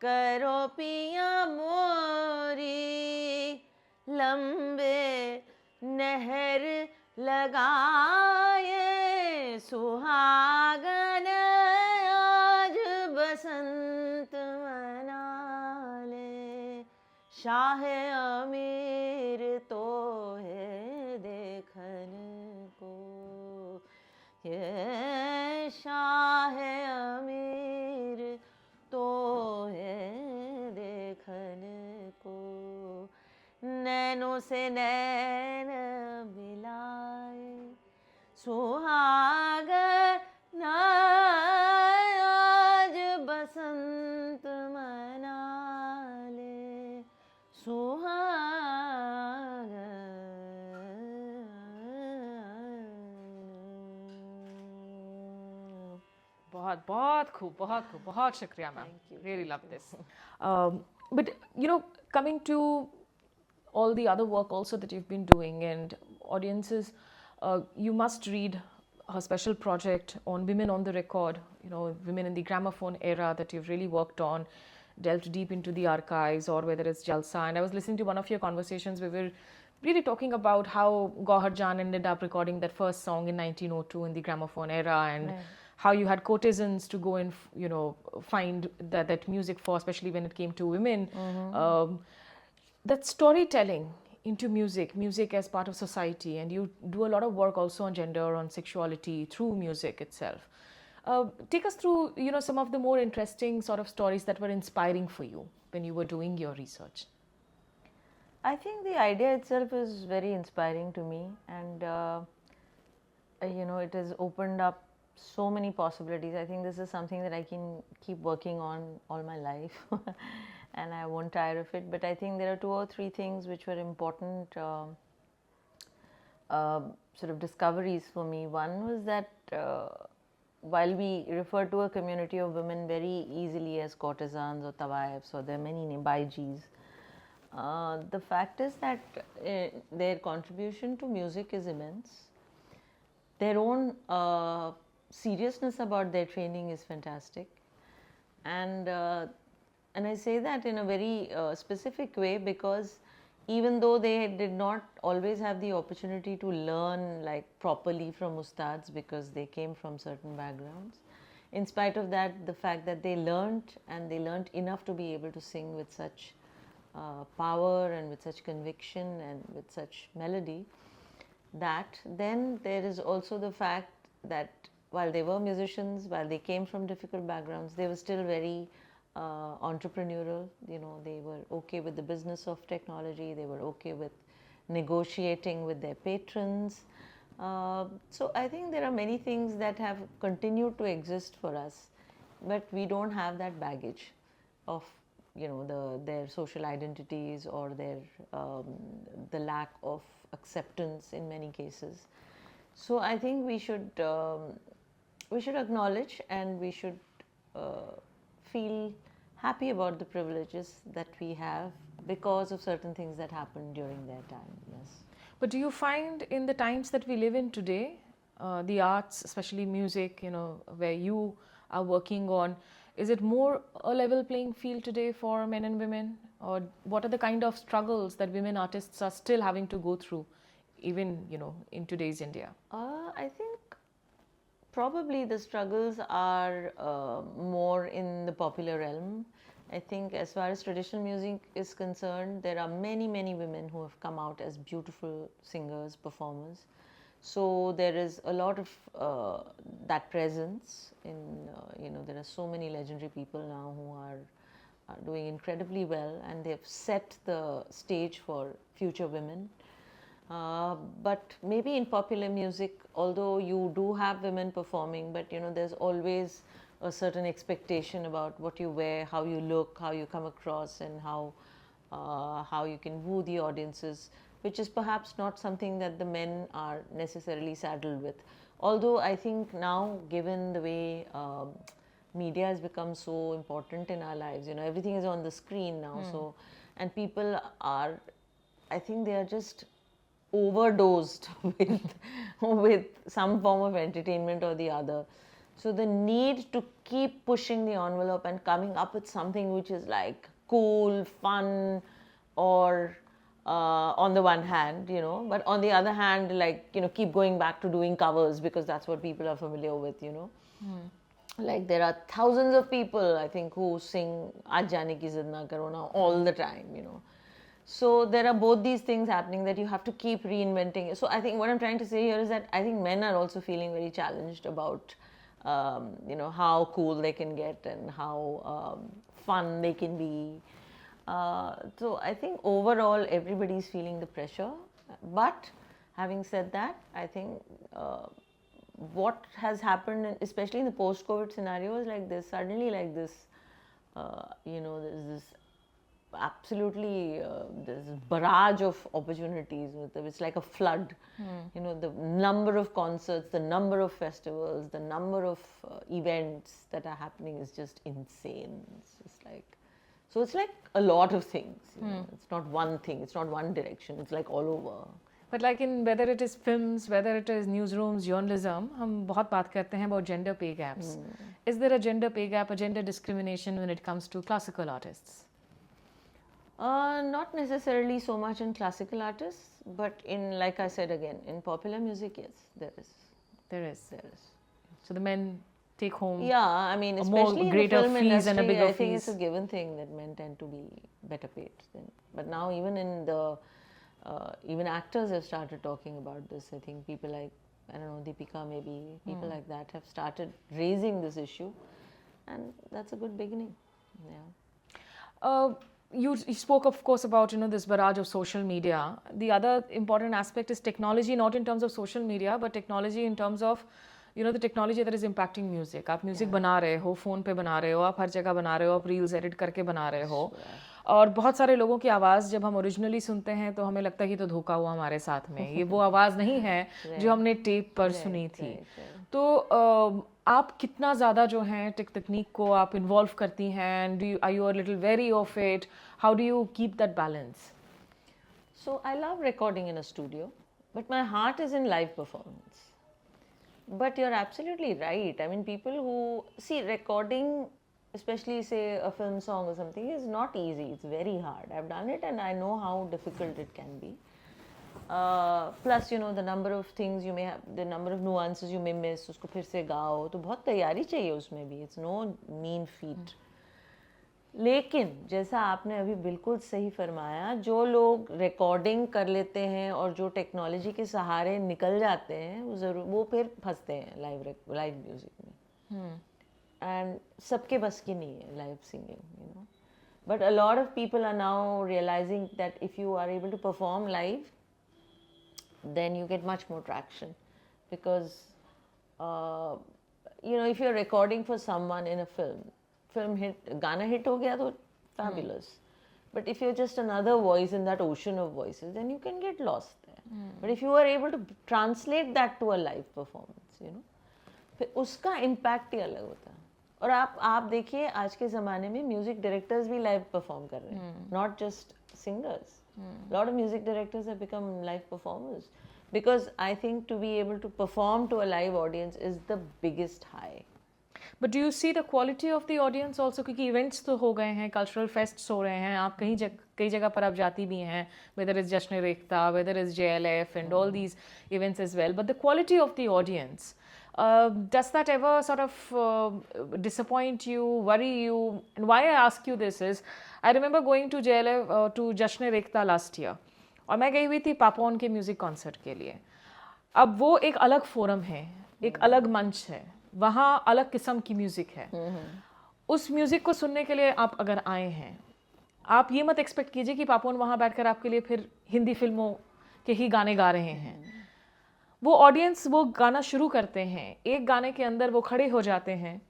करो पिया मोरी, लंबे नहर लगाए सुहागन, आज बसंत मना ले. शाह अमीर तो है देखन को, ये शाह अमीर तो है देखन को, नैनों से नैन मिलाए सुहागन, आज बसंत मना ले सुहागन. बहुत बहुत खूब, बहुत शुक्रिया ma'am. Really love this. But coming to all the other work also that you've been doing, and audiences, you must read her special project on women on the record, women in the gramophone era that you've really worked on, delved deep into the archives, or whether it's Jalsa. And I was listening to one of your conversations. We were really talking about how Gauhar Jan ended up recording that first song in 1902 in the gramophone era, and how you had courtesans to go and find that music for, especially when it came to women. That storytelling into music as part of society, and you do a lot of work also on gender, on sexuality through music itself. Take us through some of the more interesting sort of stories that were inspiring for you when you were doing your research. I think the idea itself is very inspiring to me, and it has opened up so many possibilities. I think this is something that I can keep working on all my life and I won't tire of it. But I think there are 2 or 3 things which were important sort of discoveries for me. One was that while we refer to a community of women very easily as courtesans or tawaifs, or there are many baijis, the fact is that their contribution to music is immense. Their own seriousness about their training is fantastic, and I say that in a very specific way, because even though they did not always have the opportunity to learn like properly from ustads, because they came from certain backgrounds, in spite of that, the fact that they learnt, and they learnt enough to be able to sing with such power and with such conviction and with such melody, that then there is also the fact that while they were musicians, while they came from difficult backgrounds, they were still very entrepreneurial. They were okay with the business of technology, they were okay with negotiating with their patrons. So I think there are many things that have continued to exist for us, but we don't have that baggage of their social identities, or their the lack of acceptance in many cases. So I think we should acknowledge, and we should feel happy about the privileges that we have because of certain things that happened during their time. Yes. But do you find in the times that we live in today, the arts, especially music, where you are working on, is it more a level playing field today for men and women? Or what are the kind of struggles that women artists are still having to go through even in today's India? I think probably the struggles are more in the popular realm. I think as far as traditional music is concerned, there are many, many women who have come out as beautiful singers, performers. So there is a lot of that presence in, there are so many legendary people now who are doing incredibly well, and they've set the stage for future women. But maybe in popular music, although you do have women performing, but there's always a certain expectation about what you wear, how you look, how you come across, and how you can woo the audiences, which is perhaps not something that the men are necessarily saddled with. Although I think now, given the way media has become so important in our lives, everything is on the screen now. So, and people are, I think they are just overdosed with some form of entertainment or the other. So the need to keep pushing the envelope and coming up with something which is like cool, fun, or on the one hand, but on the other hand, like, keep going back to doing covers because that's what people are familiar with, Like there are thousands of people, I think, who sing Aaj Jaane Ki Zid Na Karo now all the time, So there are both these things happening that you have to keep reinventing. So I think what I'm trying to say here is that I think men are also feeling very challenged about, how cool they can get and how fun they can be. So I think overall everybody's feeling the pressure. But having said that, I think what has happened, especially in the post-COVID scenarios like this, suddenly like this, there's this absolutely there's a barrage of opportunities. It's like a flood. The number of concerts, the number of festivals, the number of events that are happening is just insane. It's just like, so it's like a lot of things. It's not one thing, it's not one direction, it's like all over. But like in whether it is films, whether it is newsrooms, journalism, हम बहुत बात करते हैं about gender pay gaps. Is there a gender pay gap, a gender discrimination when it comes to classical artists? Not necessarily so much in classical artists, but in, like I said again, in popular music, yes, there is. There is. So the men take home. Yeah, I mean, especially in the greater film fees industry, and a bigger I think fees. it's a given thing that men tend to be better paid. But now even in the, even actors have started talking about this. I think people like, I don't know, Deepika maybe, people like that have started raising this issue, and that's a good beginning. Yeah. You spoke, of course, about this barrage of social media. The other important aspect is technology, not in terms of social media, but technology in terms of the technology that is impacting music. आप music बना रहे हो, phone पे बना रहे हो, आप हर जगह बना रहे हो, आप रील्स एडिट करके बना रहे हो, और बहुत सारे लोगों की आवाज़ जब हम ओरिजिनली सुनते हैं तो हमें लगता है कि तो धोखा हुआ हमारे साथ में, ये वो आवाज़ नहीं है जो हमने टेप पर सुनी थी. तो आप कितना ज़्यादा जो हैं तकनीक को आप इन्वॉल्व करती हैं, are you a little wary of it? How do you keep that balance? So I love recording in a studio, but my heart is in live performance. But you're absolutely right. I mean, people who see recording, especially say a film song or something, is not easy. It's very hard. I've done it and I know how difficult it can be. Plus, the number of things you may have, the number of nuances you may miss, उसको फिर से गाओ, तो बहुत तैयारी चाहिए उसमें भी. It's no mean feat. लेकिन जैसा आपने अभी बिल्कुल सही फरमाया, जो लोग रिकॉर्डिंग कर लेते हैं और जो टेक्नोलॉजी के सहारे निकल जाते हैं, वो फिर फंसते हैं लाइव म्यूजिक में. एंड सबके बस की नहीं है live singing, but a lot of people are now realising that if you are able to perform live, then you get much more traction, because if you're recording for someone in a film hit, गाना hit हो गया तो fabulous. But if you're just another voice in that ocean of voices, then you can get lost there. But if you are able to translate that to a live performance, फिर उसका impact ही अलग होता है. और आप देखिए आज के ज़माने में म्यूजिक डायरेक्टर्स भी लाइव परफॉर्म कर रहे हैं, not just singers. A lot of music directors have become live performers, because I think to be able to perform to a live audience is the biggest high. But do you see the quality of the audience also, क्योंकि events तो हो गए हैं, cultural fests हो रहे हैं, आप कई जगह पर आप जाती भी हैं, whether is Jashn Rekhta, whether is JLF and all these events as well, but the quality of the audience, does that ever sort of disappoint you, worry you? And why I ask you this is, I remember going to JLF to Jashn Rekhta last year, और मैं गई हुई थी पापोन के music concert के लिए. अब वो एक अलग फोरम है, एक अलग मंच है, वहाँ अलग किस्म की म्यूज़िक है. उस म्यूज़िक को सुनने के लिए आप अगर आए हैं, आप ये मत एक्सपेक्ट कीजिए कि पापोन वहाँ बैठकर आपके लिए फिर हिंदी फिल्मों के ही गाने गा रहे हैं. वो ऑडियंस वो गाना शुरू करते हैं, एक गाने के अंदर वो खड़े हो जाते हैं,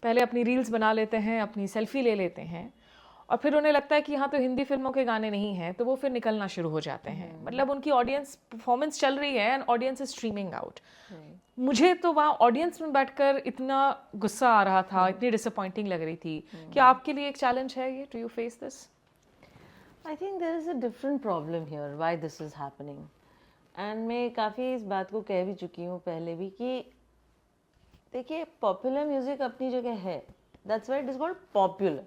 पहले अपनी रील्स बना लेते हैं, अपनी सेल्फी ले लेते हैं, और फिर उन्हें लगता है कि यहाँ तो हिंदी फिल्मों के गाने नहीं हैं, तो वो फिर निकलना शुरू हो जाते हैं. मतलब उनकी ऑडियंस परफॉर्मेंस चल रही है and audience is streaming out. मुझे तो वहाँ ऑडियंस में बैठकर इतना गुस्सा आ रहा था, इतनी डिसअपॉइंटिंग लग रही थी. क्या आपके लिए एक चैलेंज है ये? Do you face this? I think there is a different problem here why this is happening. And मैं काफ़ी इस बात को कह भी चुकी हूँ पहले भी कि देखिए, पॉपुलर म्यूज़िक अपनी जगह है, that's why it is called popular.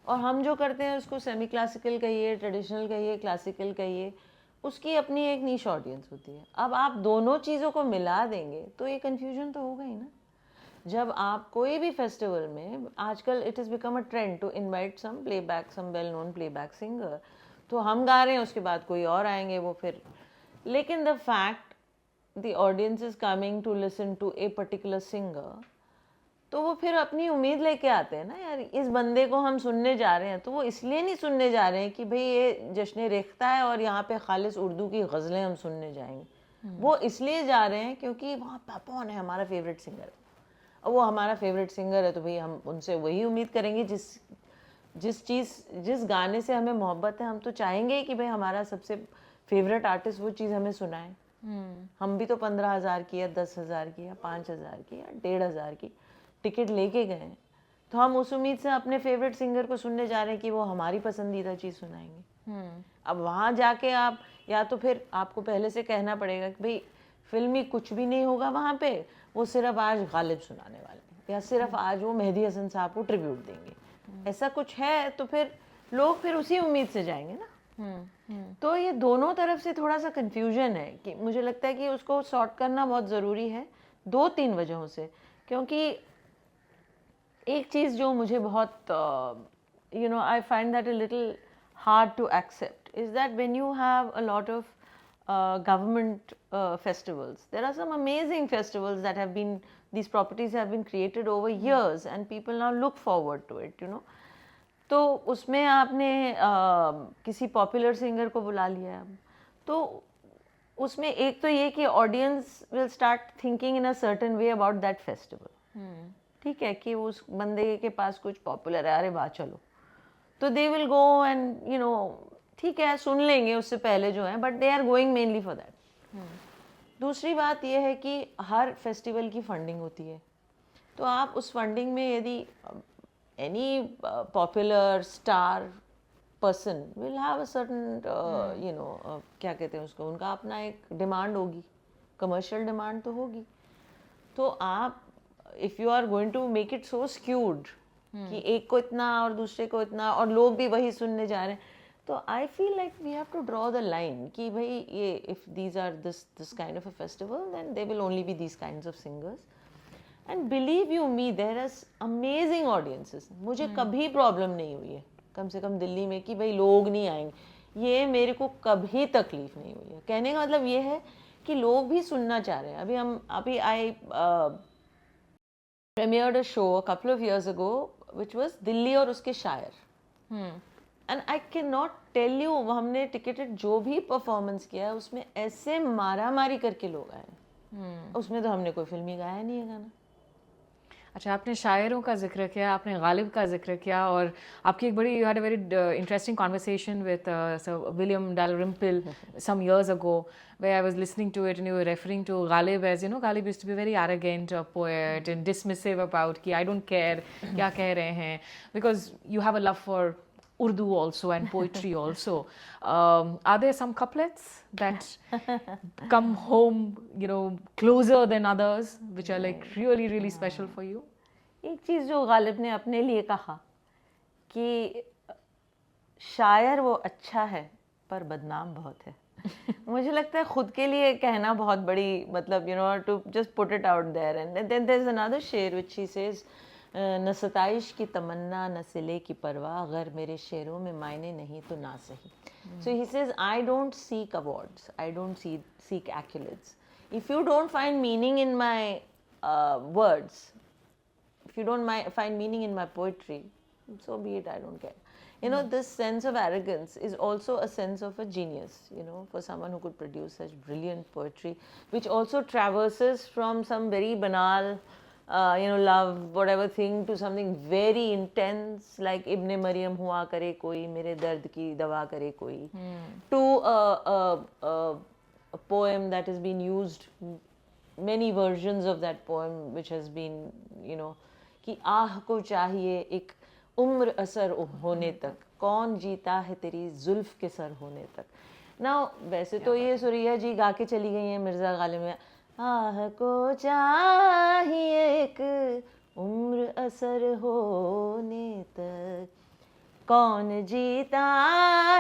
और हम जो करते हैं उसको सेमी क्लासिकल कहिए, ट्रेडिशनल कहिए, क्लासिकल कहिए, उसकी अपनी एक नीश ऑडियंस होती है. अब आप दोनों चीज़ों को मिला देंगे तो ये कन्फ्यूजन तो होगा ही ना. जब आप कोई भी फेस्टिवल में, आजकल it is become a trend to invite some playback, some well known playback singer. तो हम गा रहे हैं, उसके बाद कोई और आएंगे वो फिर. लेकिन the fact the audience is coming to listen to a particular singer, तो वो फिर अपनी उम्मीद लेके आते हैं ना, यार इस बंदे को हम सुनने जा रहे हैं. तो वो इसलिए नहीं सुनने जा रहे हैं कि भाई ये जश्न रेख्ता है और यहाँ पे खालिस उर्दू की गज़लें हम सुनने जाएंगे. वो इसलिए जा रहे हैं क्योंकि वहाँ पापोन है, हमारा फेवरेट सिंगर. और वो हमारा फेवरेट सिंगर है तो भाई हम उनसे वही उम्मीद करेंगे जिस गाने से हमें मोहब्बत है. हम तो चाहेंगे कि भाई हमारा सबसे फेवरेट आर्टिस्ट वो चीज़ हमें सुनाए. हम भी तो 15,000 की या 10,000 की या 5,000 की या 1,500 की टिकट लेके गए हैं, तो हम उस उम्मीद से अपने फेवरेट सिंगर को सुनने जा रहे हैं कि वो हमारी पसंदीदा चीज़ सुनाएंगे. अब वहाँ जाके आप या तो फिर आपको पहले से कहना पड़ेगा कि भाई फिल्मी कुछ भी नहीं होगा वहाँ पे, वो सिर्फ आज गालिब सुनाने वाले हैं या सिर्फ आज वो मेहदी हसन साहब को ट्रिब्यूट देंगे. ऐसा कुछ है तो फिर लोग फिर उसी उम्मीद से जाएंगे ना. तो ये दोनों तरफ से थोड़ा सा कंफ्यूजन है कि मुझे लगता है कि उसको सॉर्ट करना बहुत ज़रूरी है 2-3 वजहों से. क्योंकि एक चीज़ जो मुझे बहुत I find that a little hard to accept is that when you have a lot of government festivals, there are some amazing festivals that have been, these properties have been created over years and people now look forward to it, तो उसमें आपने किसी popular singer को बुला लिया, तो उसमें एक तो ये कि audience will start thinking in a certain way about that festival. ठीक है कि उस बंदे के पास कुछ पॉपुलर है, अरे वाह चलो, तो दे विल गो एंड ठीक है सुन लेंगे उससे पहले जो है, but they are going mainly for that. दूसरी बात यह है कि हर फेस्टिवल की फंडिंग होती है, तो आप उस फंडिंग में यदि any popular star person will have a certain क्या कहते हैं उसको, उनका अपना एक डिमांड होगी, कमर्शियल डिमांड तो होगी. तो आप if you are going to make it so skewed कि एक को इतना और दूसरे को इतना और लोग भी वही सुनने जा रहे हैं, तो I feel like we have to draw the line कि भाई ये if these are this kind of a festival then they will only be these kinds of singers. And believe you me there are amazing audiences. मुझे कभी problem नहीं हुई है, कम से कम दिल्ली में, कि भाई लोग नहीं आएंगे, ये मेरे को कभी तकलीफ नहीं हुई है. कहने का मतलब ये है कि लोग भी सुनना चाह रहे हैं. अभी आई premiered a show a couple of years ago which was Delhi और उसके शायर. And I can not tell you, हमने टिकेटेड जो भी परफॉर्मेंस किया है उसमें ऐसे मारा मारी करके लोग आए. उसमें तो हमने कोई फिल्मी गाया नहीं है गाना. अच्छा, आपने शायरों का जिक्र किया, आपने गालिब का जिक्र किया, और आपकी एक बड़ी, you had a very interesting conversation with William Dalrymple some years ago where I was listening to it and you were referring to Ghalib as, Ghalib used to be very arrogant poet and dismissive about कि I don't care क्या कह रहे हैं, because you have a love for Urdu also and poetry also. Are there some couplets that come home, closer than others, which are like really, really special for you? एक चीज़ जो गालिब ने अपने लिए कहा कि शायर वो अच्छा है पर बदनाम बहुत है। मुझे लगता है खुद के लिए कहना बहुत बड़ी मतलब to just put it out there and then there is another शेर व्हिच शी सेज न सताइश की तमन्ना न सिले की परवाह अगर मेरे शेरों में मायने नहीं तो ना सही। So he says, I don't seek awards, I don't seek accolades. If you don't find meaning in my words, if you don't find meaning in my poetry, so be it, I don't care. This sense of arrogance is also a sense of a genius, for someone who could produce such brilliant poetry, which also traverses from some very banal, love, whatever thing, to something very intense, like Ibn Maryam hua kare koi, mere dard ki dawa kare koi, to a poem that has been used, many versions of that poem, which has been, कि आह को चाहिए एक उम्र असर होने तक, कौन जीता है तेरी जुल्फ के सर होने तक। ना वैसे तो ये सुरैया जी गा के चली गई हैं मिर्ज़ा गालिब में, आह को चाहिए एक उम्र असर होने तक, कौन जीता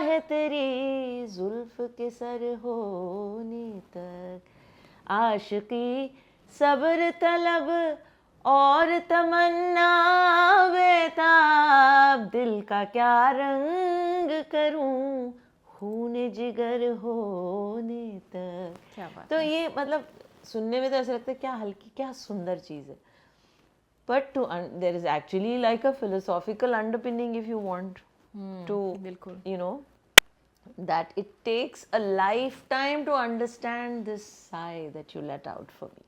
है तेरी जुल्फ के सर होने तक, आशिकी सब्र तलब और तमन्ना बेताब, दिल का क्या रंग करूं खून जिगर होने तक। क्या बात तो ये मतलब सुनने में तो ऐसा लगता है क्या हल्की क्या सुंदर चीज़ है, but to there is actually like a philosophical underpinning if you want to that it takes a lifetime to understand this sigh that you let out for me.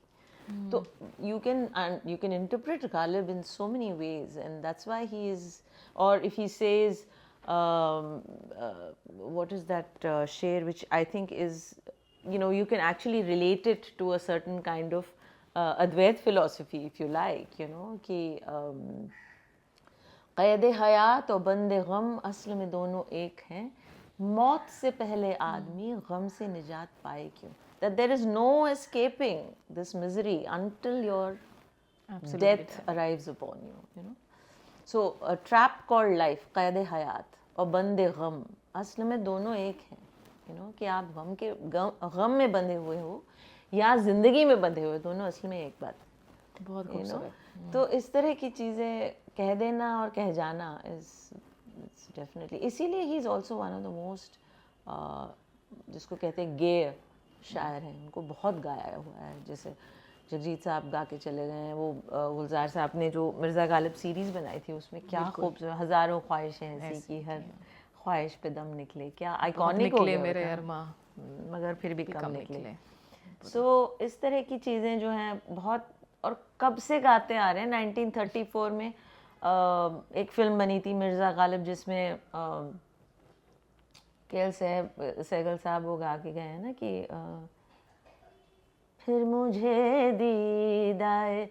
So you can interpret Ghalib in so many ways, and that's why he is. Or if he says, what is that sher which I think is, you can actually relate it to a certain kind of Advait philosophy, if you like, कि क़ैद हयात और बंदे गम असल में दोनों एक हैं, मौत से पहले आदमी गम से निजात पाए क्यों। That there is no escaping this misery until your death arrives upon you, So a trap called life, क़ैद हयात और बंदे गम असल में दोनों एक हैं, कि आप गम में बंधे हुए हो या ज़िंदगी में बंधे हुए, दोनों असल में एक बात। बहुत खूबसूरत। तो इस तरह की चीज़ें कह देना और कह जाना इज़ डेफिनेटली, इसीलिए he is also one of the most, जिसको कहते हैं गेय शायर हैं, उनको बहुत गाया हुआ है। जैसे जगजीत साहब गा के चले गए हैं, वो गुलजार साहब ने जो मिर्ज़ा गालिब सीरीज़ बनाई थी उसमें क्या खूबसूरत, हज़ारों ख्वाहिशें ऐसी की हर ख्वाहिश पे दम निकले, क्या आइकॉनिक हो गया मेरे अरमा, मगर फिर भी कम निकले। सो इस तरह की चीज़ें जो हैं बहुत, और कब से गाते आ रहे हैं। 1934 में एक फिल्म बनी थी मिर्ज़ा गालिब, जिसमें केएल सहगल साहब वो गा के गए हैं ना कि फिर मुझे दीदाए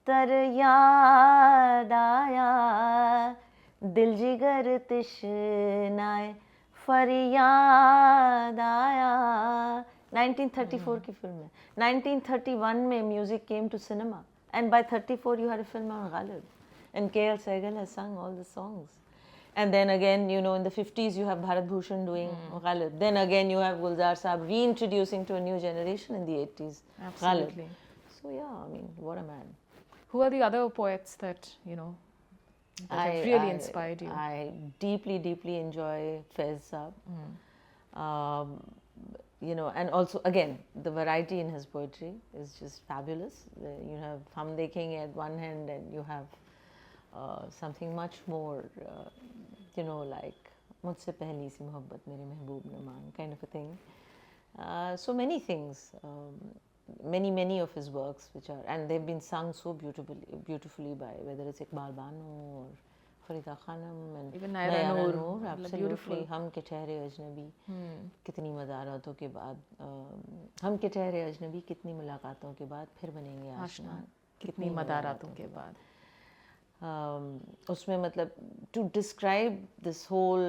तर याद आया, दिल जिगर तिश्नाए फरियाद आया। 1934 की फिल्म है। 1931 में music came to cinema, and by 34 you had a film on Ghalib, and KL Sehgal has sung all the songs. And then again, in the 50s you have Bharat Bhushan doing Ghalib. Then again you have Gulzar Saab reintroducing to a new generation in the 80s Absolutely. Ghalib. So yeah, I mean, what a man. Who are the other poets that that have really inspired you? I deeply enjoy Faiz Saab. And also again the variety in his poetry is just fabulous. You have Hum Dekhenge at one hand, and you have something much more like Mujhse Pehli Si Mohabbat Mere Mehboob Ne Maan kind of a thing. So many things, many of his works which are, and they've been sung so beautifully by whether it's Iqbal Bano or Farida Khanum and even Naira Noor. Absolutely. हम के ठहरे अजनबी, कितनी मदारातों के बाद, हम के ठहरे अजनबी, कितनी मुलाकातों के बाद फिर बनेंगे आशना, कितनी मदारातों के बाद। उसमें मतलब to describe this whole,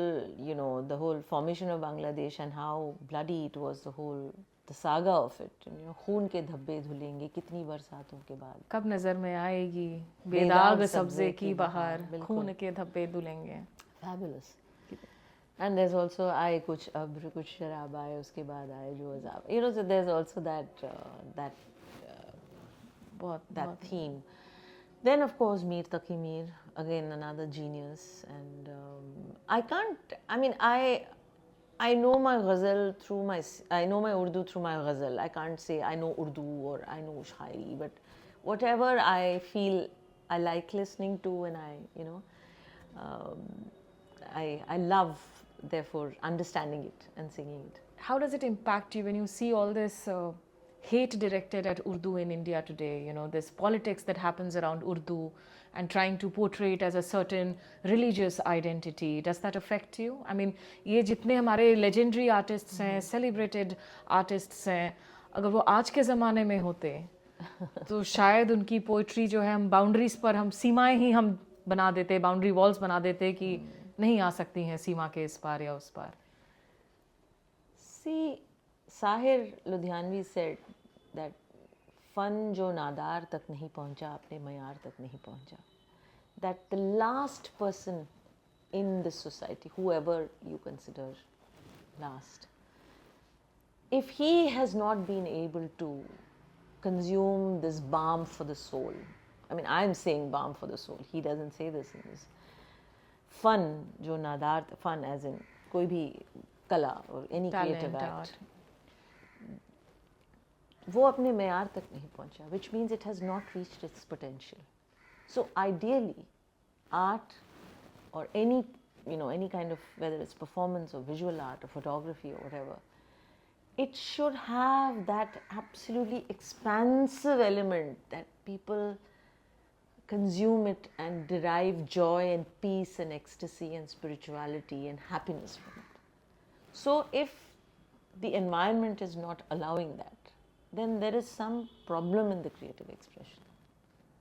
the whole formation of Bangladesh and how bloody it was, the whole the saga of it, you know, खून के धब्बे धुलेंगे कितनी बरसातों के बाद, कब नजर में आएगी बेदाग बेदाग सब्जे सब्जे की की बहार, बहार, बिल्कुल। खून के धब्बे धुलेंगे. fabulous. And there's also आए कुछ अब्र कुछ शराब आए उसके बाद आए जो अज़ाब, you know, so there's also बहुत that theme. Then of course Mir Taqi Mir, again another genius, and I know my ghazal through I know my Urdu through my ghazal. I can't say I know Urdu or I know Shairi, but whatever I feel I like listening to, and I love therefore understanding it and singing it. How does it impact you when you see all this hate directed at Urdu in India today? You know, this politics that happens around Urdu and trying to portray it as a certain religious identity. Does that affect you? I mean, ये जितने हमारे legendary artists हैं, celebrated artists हैं, अगर वो आज के ज़माने में होते तो शायद उनकी पोइट्री जो है हम बाउंड्रीज पर हम सीमाएं ही हम बना देते, बाउंड्री वॉल्स बना देते कि नहीं आ सकती हैं सीमा के इस पार या उस पार. See, Sahir Ludhianvi said that फन जो नादार तक नहीं पहुंचा अपने मयार तक नहीं पहुंचा. That the last person in this society, whoever you consider last, if he has not been able to consume this balm for the soul, I mean, I'm saying balm for the soul, he doesn't say this in this. Fun जो नादार, fun as in कोई भी कला or any creative act, वो अपने मेयार तक नहीं पहुंचा, which means it has not reached its potential. So ideally, art or any kind of, whether it's performance or visual art or photography or whatever, it should have that absolutely expansive element that people consume it and derive joy and peace and ecstasy and spirituality and happiness from it. So if the environment is not allowing that, then there is some problem in the creative expression.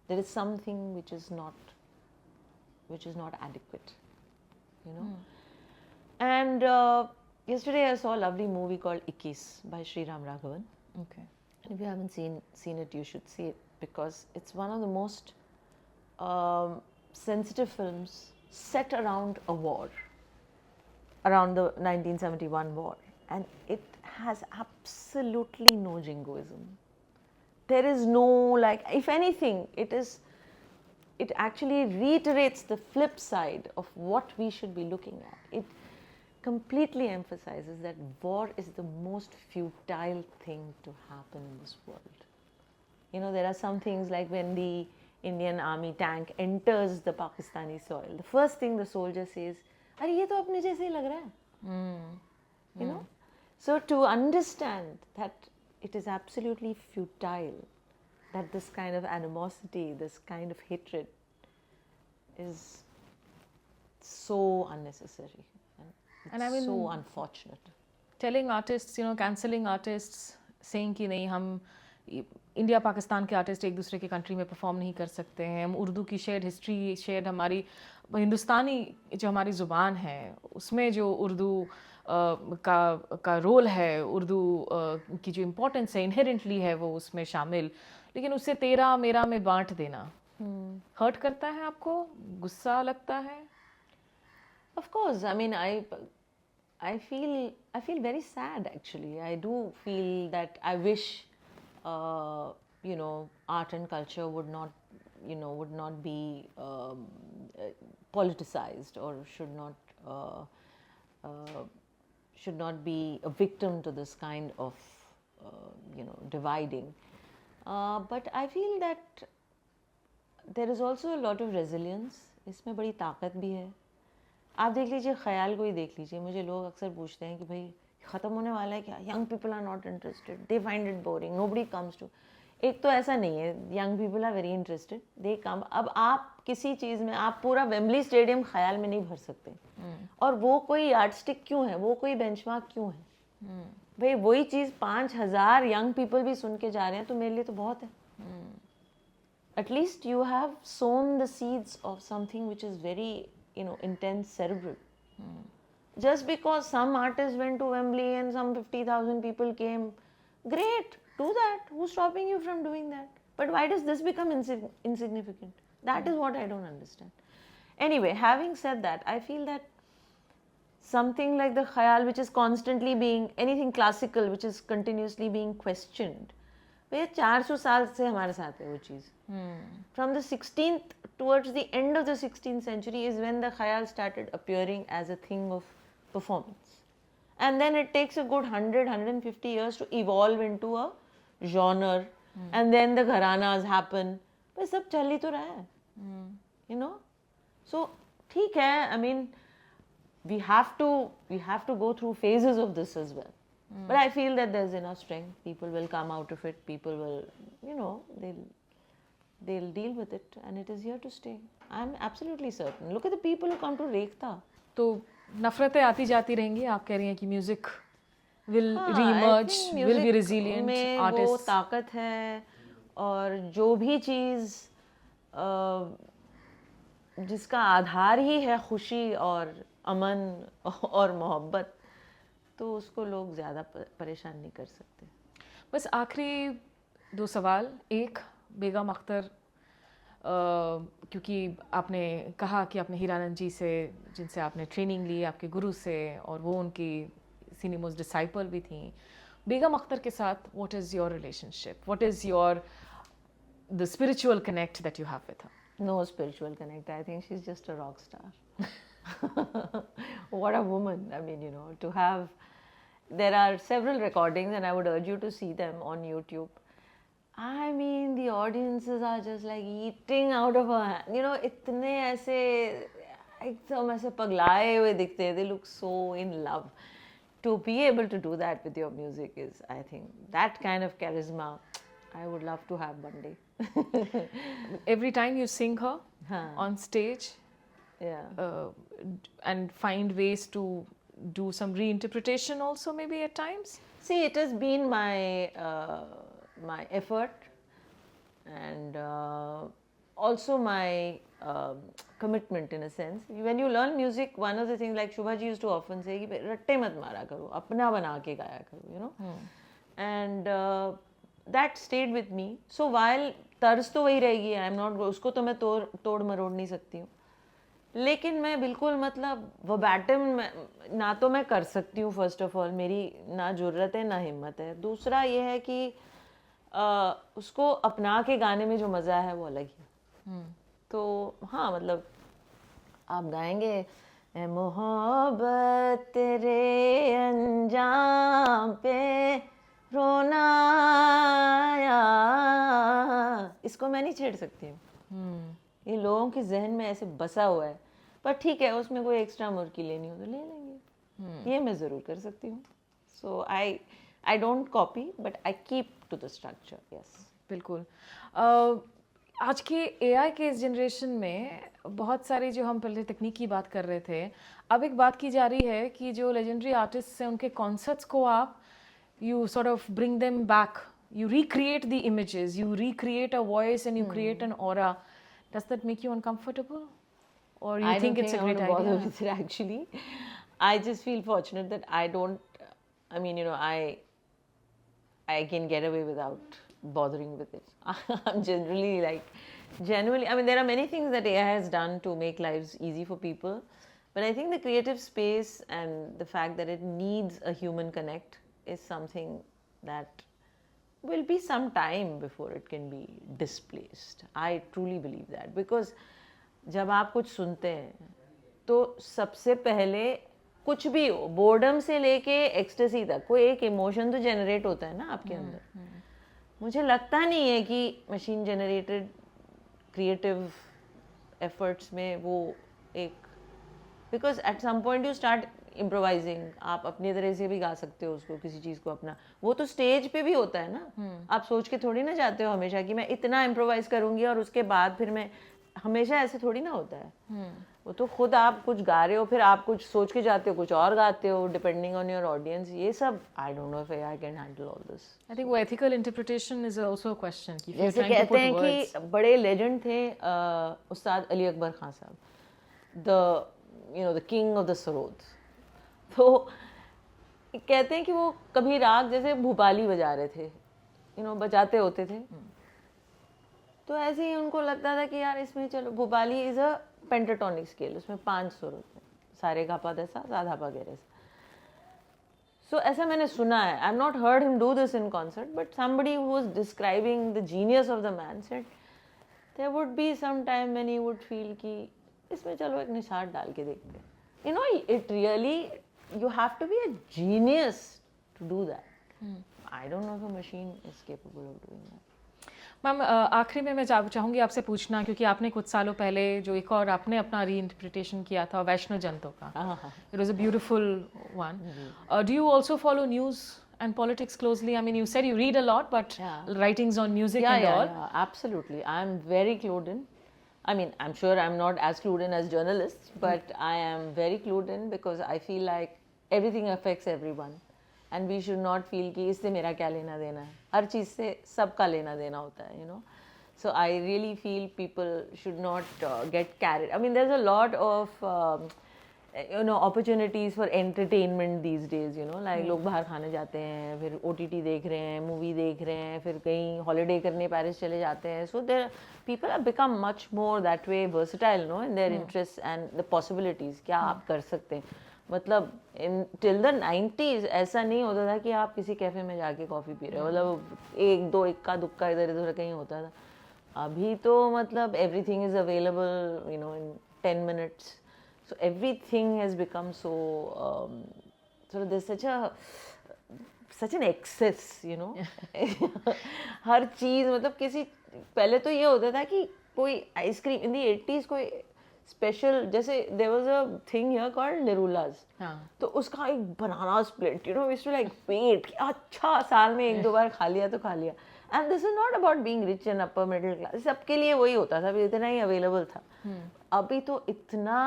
There is something which is not adequate, you know. And yesterday I saw a lovely movie called Ikkis by Sri Ram Raghavan. Okay. And if you haven't seen it, you should see it, because it's one of the most sensitive films set around a war, around the 1971 war, and it has absolutely no jingoism. There is no, like, if anything, it actually reiterates the flip side of what we should be looking at. It completely emphasizes that war is the most futile thing to happen in this world. You know, there are some things like when the Indian army tank enters the Pakistani soil, the first thing the soldier says, "अरे ये तो अपने जैसे ही लग रहा है." You know? So to understand that it is absolutely futile, that this kind of animosity, this kind of hatred is so unnecessary and I mean, so unfortunate. Telling artists, you know, cancelling artists, saying कि नहीं हम India Pakistan के artist एक दूसरे के country में perform नहीं कर सकते हैं, हम उर्दू की शेयर्ड हिस्ट्री, शेयर्ड हमारी हिंदुस्तानी जो हमारी ज़ुबान है उसमें जो उर्दू का रोल है, उर्दू की जो इम्पोर्टेंस है इनहेरेंटली है वो उसमें शामिल, लेकिन उसे तेरा मेरा में बांट देना हर्ट करता है आपको, गुस्सा लगता है? Of course, I mean, I feel very sad actually. I do feel that I wish you know, art and culture would not be politicized, or should not be a victim to this kind of dividing. But I feel that there is also a lot of resilience. इसमें बड़ी ताकत भी है. आप देख लीजिए, ख्याल को ही देख लीजिए. मुझे लोग अक्सर पूछते हैं कि भाई ख़त्म होने वाला है क्या? Young people are not interested, they find it boring, nobody comes to. एक तो ऐसा नहीं है, young people are very interested, they come. अब आप किसी चीज़ में, आप पूरा वेम्बली स्टेडियम ख्याल में नहीं भर सकते. और वो कोई यार्डस्टिक क्यों है, वो कोई बेंचमार्क क्यों है? भाई वही चीज़ 5,000 यंग पीपल भी सुन के जा रहे हैं तो मेरे लिए तो बहुत है. At least you have sown the seeds of something which is very, intense, cerebral. Just because some artist went to Wembley and some 50,000 people came, great, do that. Who's stopping you from doing that? But why does this become insignificant? That is what I don't understand. Anyway, having said that, I feel that something like the khayal, which is constantly being, anything classical which is continuously being questioned, भैया 400 साल से हमारे साथ है वो चीज़. From the 16th, towards the end of the 16th century is when the khayal started appearing as a thing of performance. And then it takes a good 100-150 years to evolve into a genre. And then the gharanas happen. but सब चल ही तो रहा है, you know. So ठीक है, I mean we have to go through phases of this as well. But I feel that there's enough strength. People will come out of it. People will, you know, they'll deal with it, and it is here to stay. I'm absolutely certain. Look at the people who come to Rekhta. तो नफरतें आती जाती रहेंगी. आप कह रही हैं कि music will re-emerge, will be resilient. में artists. वो ताकत है, और जो भी चीज़ जिसका आधार ही है खुशी और अमन और मोहब्बत, तो उसको लोग ज़्यादा परेशान नहीं कर सकते. बस आखिरी 2 सवाल. एक, बेगम अख्तर, क्योंकि आपने कहा कि आपने हीरानंद जी से, जिनसे आपने ट्रेनिंग ली, आपके गुरु से, और वो उनकी सीनियर मोस्ट डिसाइपल भी थी. बेगम अख्तर के साथ what is your relationship? What is your the spiritual connect that you have with her? No spiritual connect. I think she's just a rock star. What a woman. I mean, you know, to have, there are several recordings and I would urge you to see them on YouTube. I mean, the audiences are just like eating out of her hand. You know, इतने ऐसे एकदम ऐसे पगलाए हुए दिखते हैं. They look so in love. To be able to do that with your music is, I think, that kind of charisma I would love to have one day. Every time you sing her on stage, and find ways to do some reinterpretation also, maybe at times. See, it has been my my effort, and also my commitment in a sense. When you learn music, one of the things, like Shubha ji used to often say, कि रट्टे मत मारा करो, अपना बना के गाया करो, you know. And that stayed with me. So while तर्ज तो वही रहेगी, आई एम नॉट, उसको तो मैं तोड़ मरोड़ नहीं सकती हूँ, लेकिन मैं बिल्कुल मतलब वर्बैटिम ना तो मैं कर सकती हूँ. फर्स्ट ऑफ ऑल मेरी ना ज़रूरत है ना हिम्मत है. दूसरा ये है कि उसको अपना के गाने में जो मज़ा है वो अलग ही. तो हाँ, मतलब आप गाएंगे मोहब्बत तेरे अंजाम पे रोना आया, इसको मैं नहीं छेड़ सकती हूँ. ये लोगों के जहन में ऐसे बसा हुआ है. पर ठीक है, उसमें कोई एक्स्ट्रा मुर्की लेनी हो तो ले लेंगे. ये मैं ज़रूर कर सकती हूँ. So I don't copy, but I keep to the structure. Yes, बिल्कुल. आज के एआई के इस जनरेशन में बहुत सारी, जो हम पहले तकनीक की बात कर रहे थे, अब एक बात की जा रही है कि जो लेजेंडरी आर्टिस्ट हैं उनके कॉन्सर्ट्स को आप you sort of bring them back, you recreate the images, you recreate a voice, and you create an aura. Does that make you uncomfortable, or you think it's a great idea? I don't think I want to bother with it, actually. I just feel fortunate that I don't, I mean, you know, I can get away without bothering with it. I'm genuinely, I mean, there are many things that AI has done to make lives easy for people, but I think the creative space and the fact that it needs a human connect is something that will be some time before it can be displaced. I truly believe that, because जब आप कुछ सुनते हैं तो सबसे पहले कुछ भी हो, बोर्डम से लेके एक्सटेसी तक, कोई एक इमोशन तो जनरेट होता है ना आपके अंदर. मुझे लगता नहीं है कि मशीन जनरेटेड क्रिएटिव एफर्ट्स में वो एक, because at some point you start improvising. आप अपनी तरह से भी गा सकते हो उसको, किसी चीज़ को अपना, वो तो स्टेज पे भी होता है ना. आप सोच के थोड़ी ना जाते हो हमेशा कि मैं इतना इम्प्रोवाइज करूँगी और उसके बाद फिर मैं, हमेशा ऐसे थोड़ी ना होता है. वो तो खुद आप कुछ गा रहे हो, फिर आप कुछ सोच के जाते हो, कुछ और गाते हो, डिपेंडिंग ऑन योर ऑडियंस. ये सब I don't know if I can handle all this. I think वो ethical interpretation is also a question. जैसे कहते हैं कि बड़े लेजेंड थे उस्ताद अली अकबर खान साहब, the king of the sarod. तो कहते हैं कि वो कभी राग जैसे भूपाली बजा रहे थे, बजाते होते थे, तो ऐसे ही उनको लगता था कि यार इसमें चलो, Bhupali is a pentatonic scale, उसमें 5 सुर होते हैं, सारे गा पा धा सा धा पा गे रे सा। सो ऐसा मैंने सुना है, I am not heard him do this in concert, but somebody who was describing the genius of the man said there would be some time when he would feel कि इसमें चलो एक निशान डाल के देखते हैं। It really, you have to be a genius to do that. I don't know if a machine is capable of doing that. Ma'am आखिरी में मैं चाहूँगी आपसे पूछना, क्योंकि आपने कुछ सालों पहले जो एक और आपने अपना री-इंटरप्रिटेशन किया था वैष्णो जंतो का, it was a beautiful one. Do you also follow news and politics closely? I mean, you said you read a lot, but writings on music and all. Yeah, absolutely. I'm very clued in. I mean, I'm sure I'm not as clued in as journalists, but I am very clued in because I feel like everything affects everyone. And we should not feel कि इससे मेरा क्या लेना देना है, हर चीज़ से सबका लेना देना होता है, So I really feel people should not get carried. I mean, there's a lot of opportunities for entertainment these days, like लोग बाहर खाने जाते हैं, फिर OTT देख रहे हैं, मूवी देख रहे हैं, फिर कहीं हॉलीडे करने पेरिस चले जाते हैं. So there people have become much more that way versatile, in their interests and the possibilities. क्या आप कर सकते हैं, मतलब till the 90s ऐसा नहीं होता था कि आप किसी कैफे में जाके कॉफ़ी पी रहे हो, मतलब एक दो इक्का दुक्का इधर उधर कहीं होता था. अभी तो मतलब everything is available, in 10 minutes. So everything has become so sort of, there's such an excess, हर चीज़, मतलब किसी, पहले तो ये होता था कि कोई आइसक्रीम इन दी 80s कोई स्पेशल, जैसे there was a thing here called Nirula's, तो उसका एक banana split, we too like wait, अच्छा साल में एक दो बार खा लिया तो खा लिया. And this is not about being rich and upper middle class, सबके लिए वही होता था, इतना ही अवेलेबल था. अभी तो इतना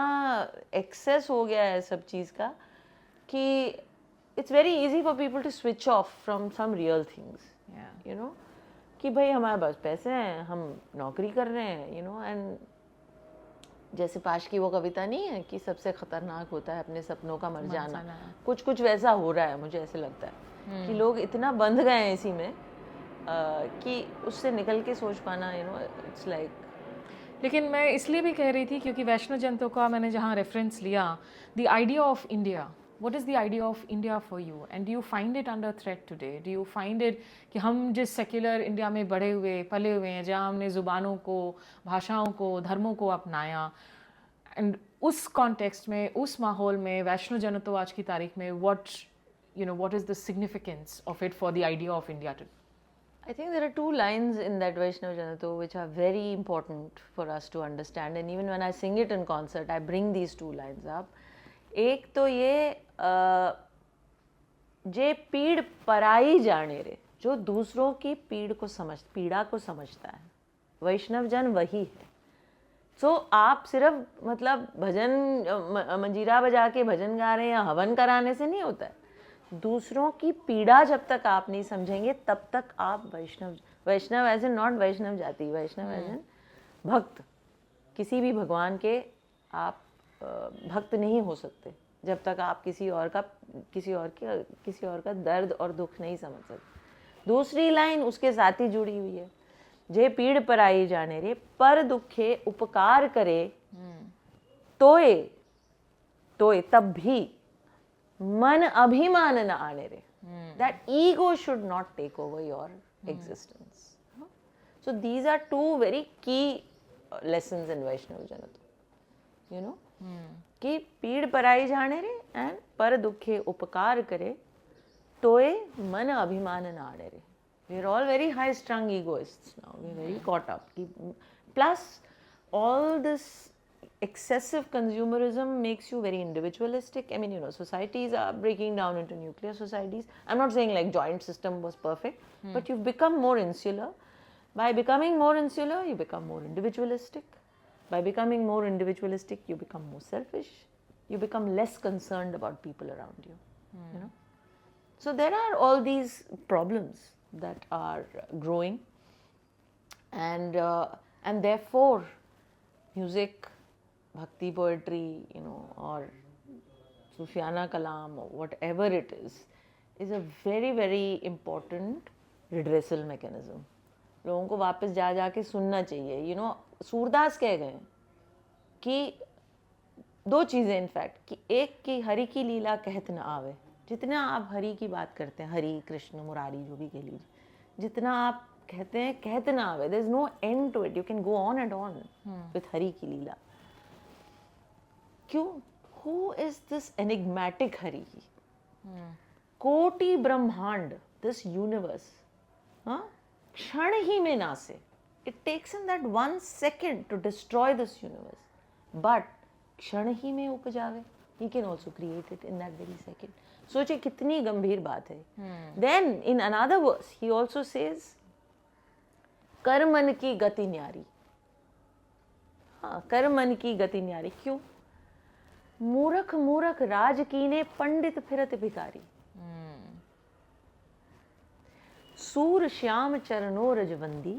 एक्सेस हो गया है सब चीज़ का कि it's very easy for people to switch off from some real things, कि भाई हमारे पास पैसे हैं, हम नौकरी कर रहे हैं, एंड जैसे पाश की वो कविता नहीं है कि सबसे खतरनाक होता है अपने सपनों का मर जाना, कुछ वैसा हो रहा है. मुझे ऐसे लगता है कि लोग इतना बंध गए हैं इसी में कि उससे निकल के सोच पाना, इट्स लाइक. लेकिन मैं इसलिए भी कह रही थी क्योंकि वैष्णो जंतो का मैंने जहाँ रेफरेंस लिया, the idea of India, what is the idea of India for you, and do you find it under threat today? Do you find it कि हम जिस सेक्युलर इंडिया में बड़े हुए पले हुए हैं, जहाँ हमने ज़ुबानों को, भाषाओं को, धर्मों को अपनाया, एंड उस कॉन्टेक्स्ट में, उस माहौल में वैष्णो जंतो आज की तारीख में what is the significance of it for the idea of India today? I think there are 2 lines in that Vaishnav Janato which are very important for us to understand, and even when I sing it in concert, I bring these 2 lines up. एक तो ये जे पीड़ पराई जाने रे, जो दूसरों की पीड़ा को समझता है, वैष्णव जन वही है. सो आप सिर्फ मतलब भजन मंजीरा बजा के भजन गा रहे हैं या हवन कराने से नहीं होता है. दूसरों की पीड़ा जब तक आप नहीं समझेंगे तब तक आप वैष्णव एज एन, नॉट वैष्णव जाति, वैष्णव एज एन भक्त, किसी भी भगवान के आप भक्त नहीं हो सकते जब तक आप किसी और का दर्द और दुख नहीं समझ सकते. दूसरी लाइन उसके साथ ही जुड़ी हुई है, जे पीड़ पराई जाने रे, पर दुखे उपकार करे, तोय तब भी मन अभिमान न आने रे. That ego should not take over your existence. So these are 2 very key lessons in Vaishnav Janato. कि पीड़ पराई जाने रे एंड पर दुखे उपकार करे, तोय मन अभिमान न आने रे. We are all very high strung egoists now. We are very caught up. Plus all this excessive consumerism makes you very individualistic. I mean, societies are breaking down into nuclear societies. I'm not saying like joint system was perfect, but you've become more insular. By becoming more insular, you become more individualistic. By becoming more individualistic, you become more selfish. You become less concerned about people around you. So there are all these problems that are growing, and therefore music, bhakti poetry, or Sufiana kalam, or whatever it is, is a very very important redressal mechanism. लोगों को वापस जा जा के सुनना चाहिए. You know, Surdas कह गए कि दो चीज़ें इनफैक्ट, कि एक कि हरि की लीला कहत न आवे. जितना आप हरि की बात करते हैं, हरि कृष्ण मुरारी जो भी कह लीजिए, जितना आप कहते हैं कहत न आवे, there is no end to it. You can go on and on with Hari की लीला. क्यों? Who is this enigmatic Hari? कोटि ब्रह्मांड, दिस यूनिवर्स, क्षण ही में नासे. It takes in that 1 second to destroy this universe, but क्षण ही में उपजावे. He can also create it in that very second. सोचे कितनी गंभीर बात है. Then in another verse he also says, कर मन की गति न्यारी. हाँ, कर मन की गति न्यारी. क्यों? मूरख मूरख राज कीने, पंडित फिरत भिकारी. सूर श्याम चरणों रजवंदी,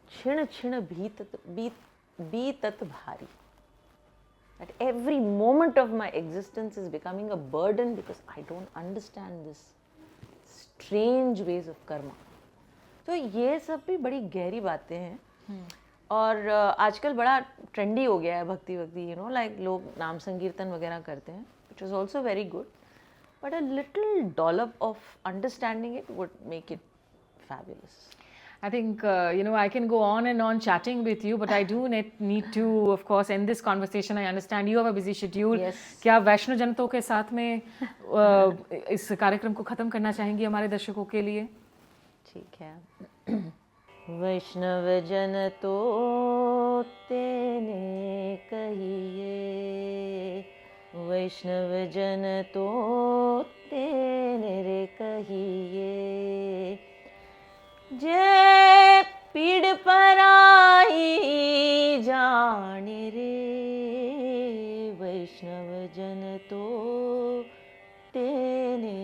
क्षण क्षण बीतत भारी. That every moment of my existence is becoming a burden because I don't understand this strange ways of karma. तो ये सब भी बड़ी गहरी बातें हैं. और आजकल बड़ा ट्रेंडी हो गया है भक्ति भक्ति, यू नो, लाइक लोग नाम संकीर्तन वगैरह करते हैं, which is also very good, but a little dollop of understanding it would make it fabulous. I think, I can go on and on chatting with you, but I do need to, of course, end this conversation. I understand you have a busy schedule. Yes. क्या आप वैष्णव जनतों के साथ में इस कार्यक्रम को ख़त्म करना चाहेंगी हमारे दर्शकों के लिए? ठीक है. वैष्णव जन तो तेने कहिए, वैष्णव जन तो तेने रे कहिए. जय पीड़ पराई जाने रे, वैष्णव जन तो तेने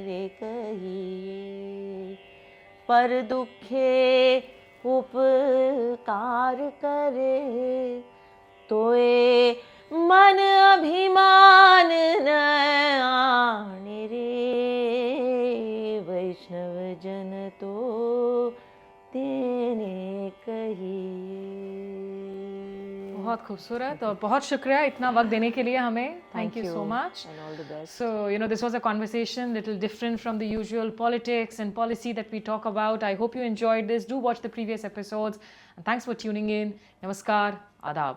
रे कहिए. पर दुखे उपकार करे, तोए मन अभिमान न आने रे, वैष्णव जन तो तेने कहिए. बहुत खूबसूरत और बहुत शुक्रिया इतना वक्त देने के लिए हमें. Thank you so much. And all the best. So, this was a conversation little different from the usual politics and policy that we talk about. I hope you enjoyed this. Do watch the previous episodes. And thanks for tuning in. Namaskar. Adab.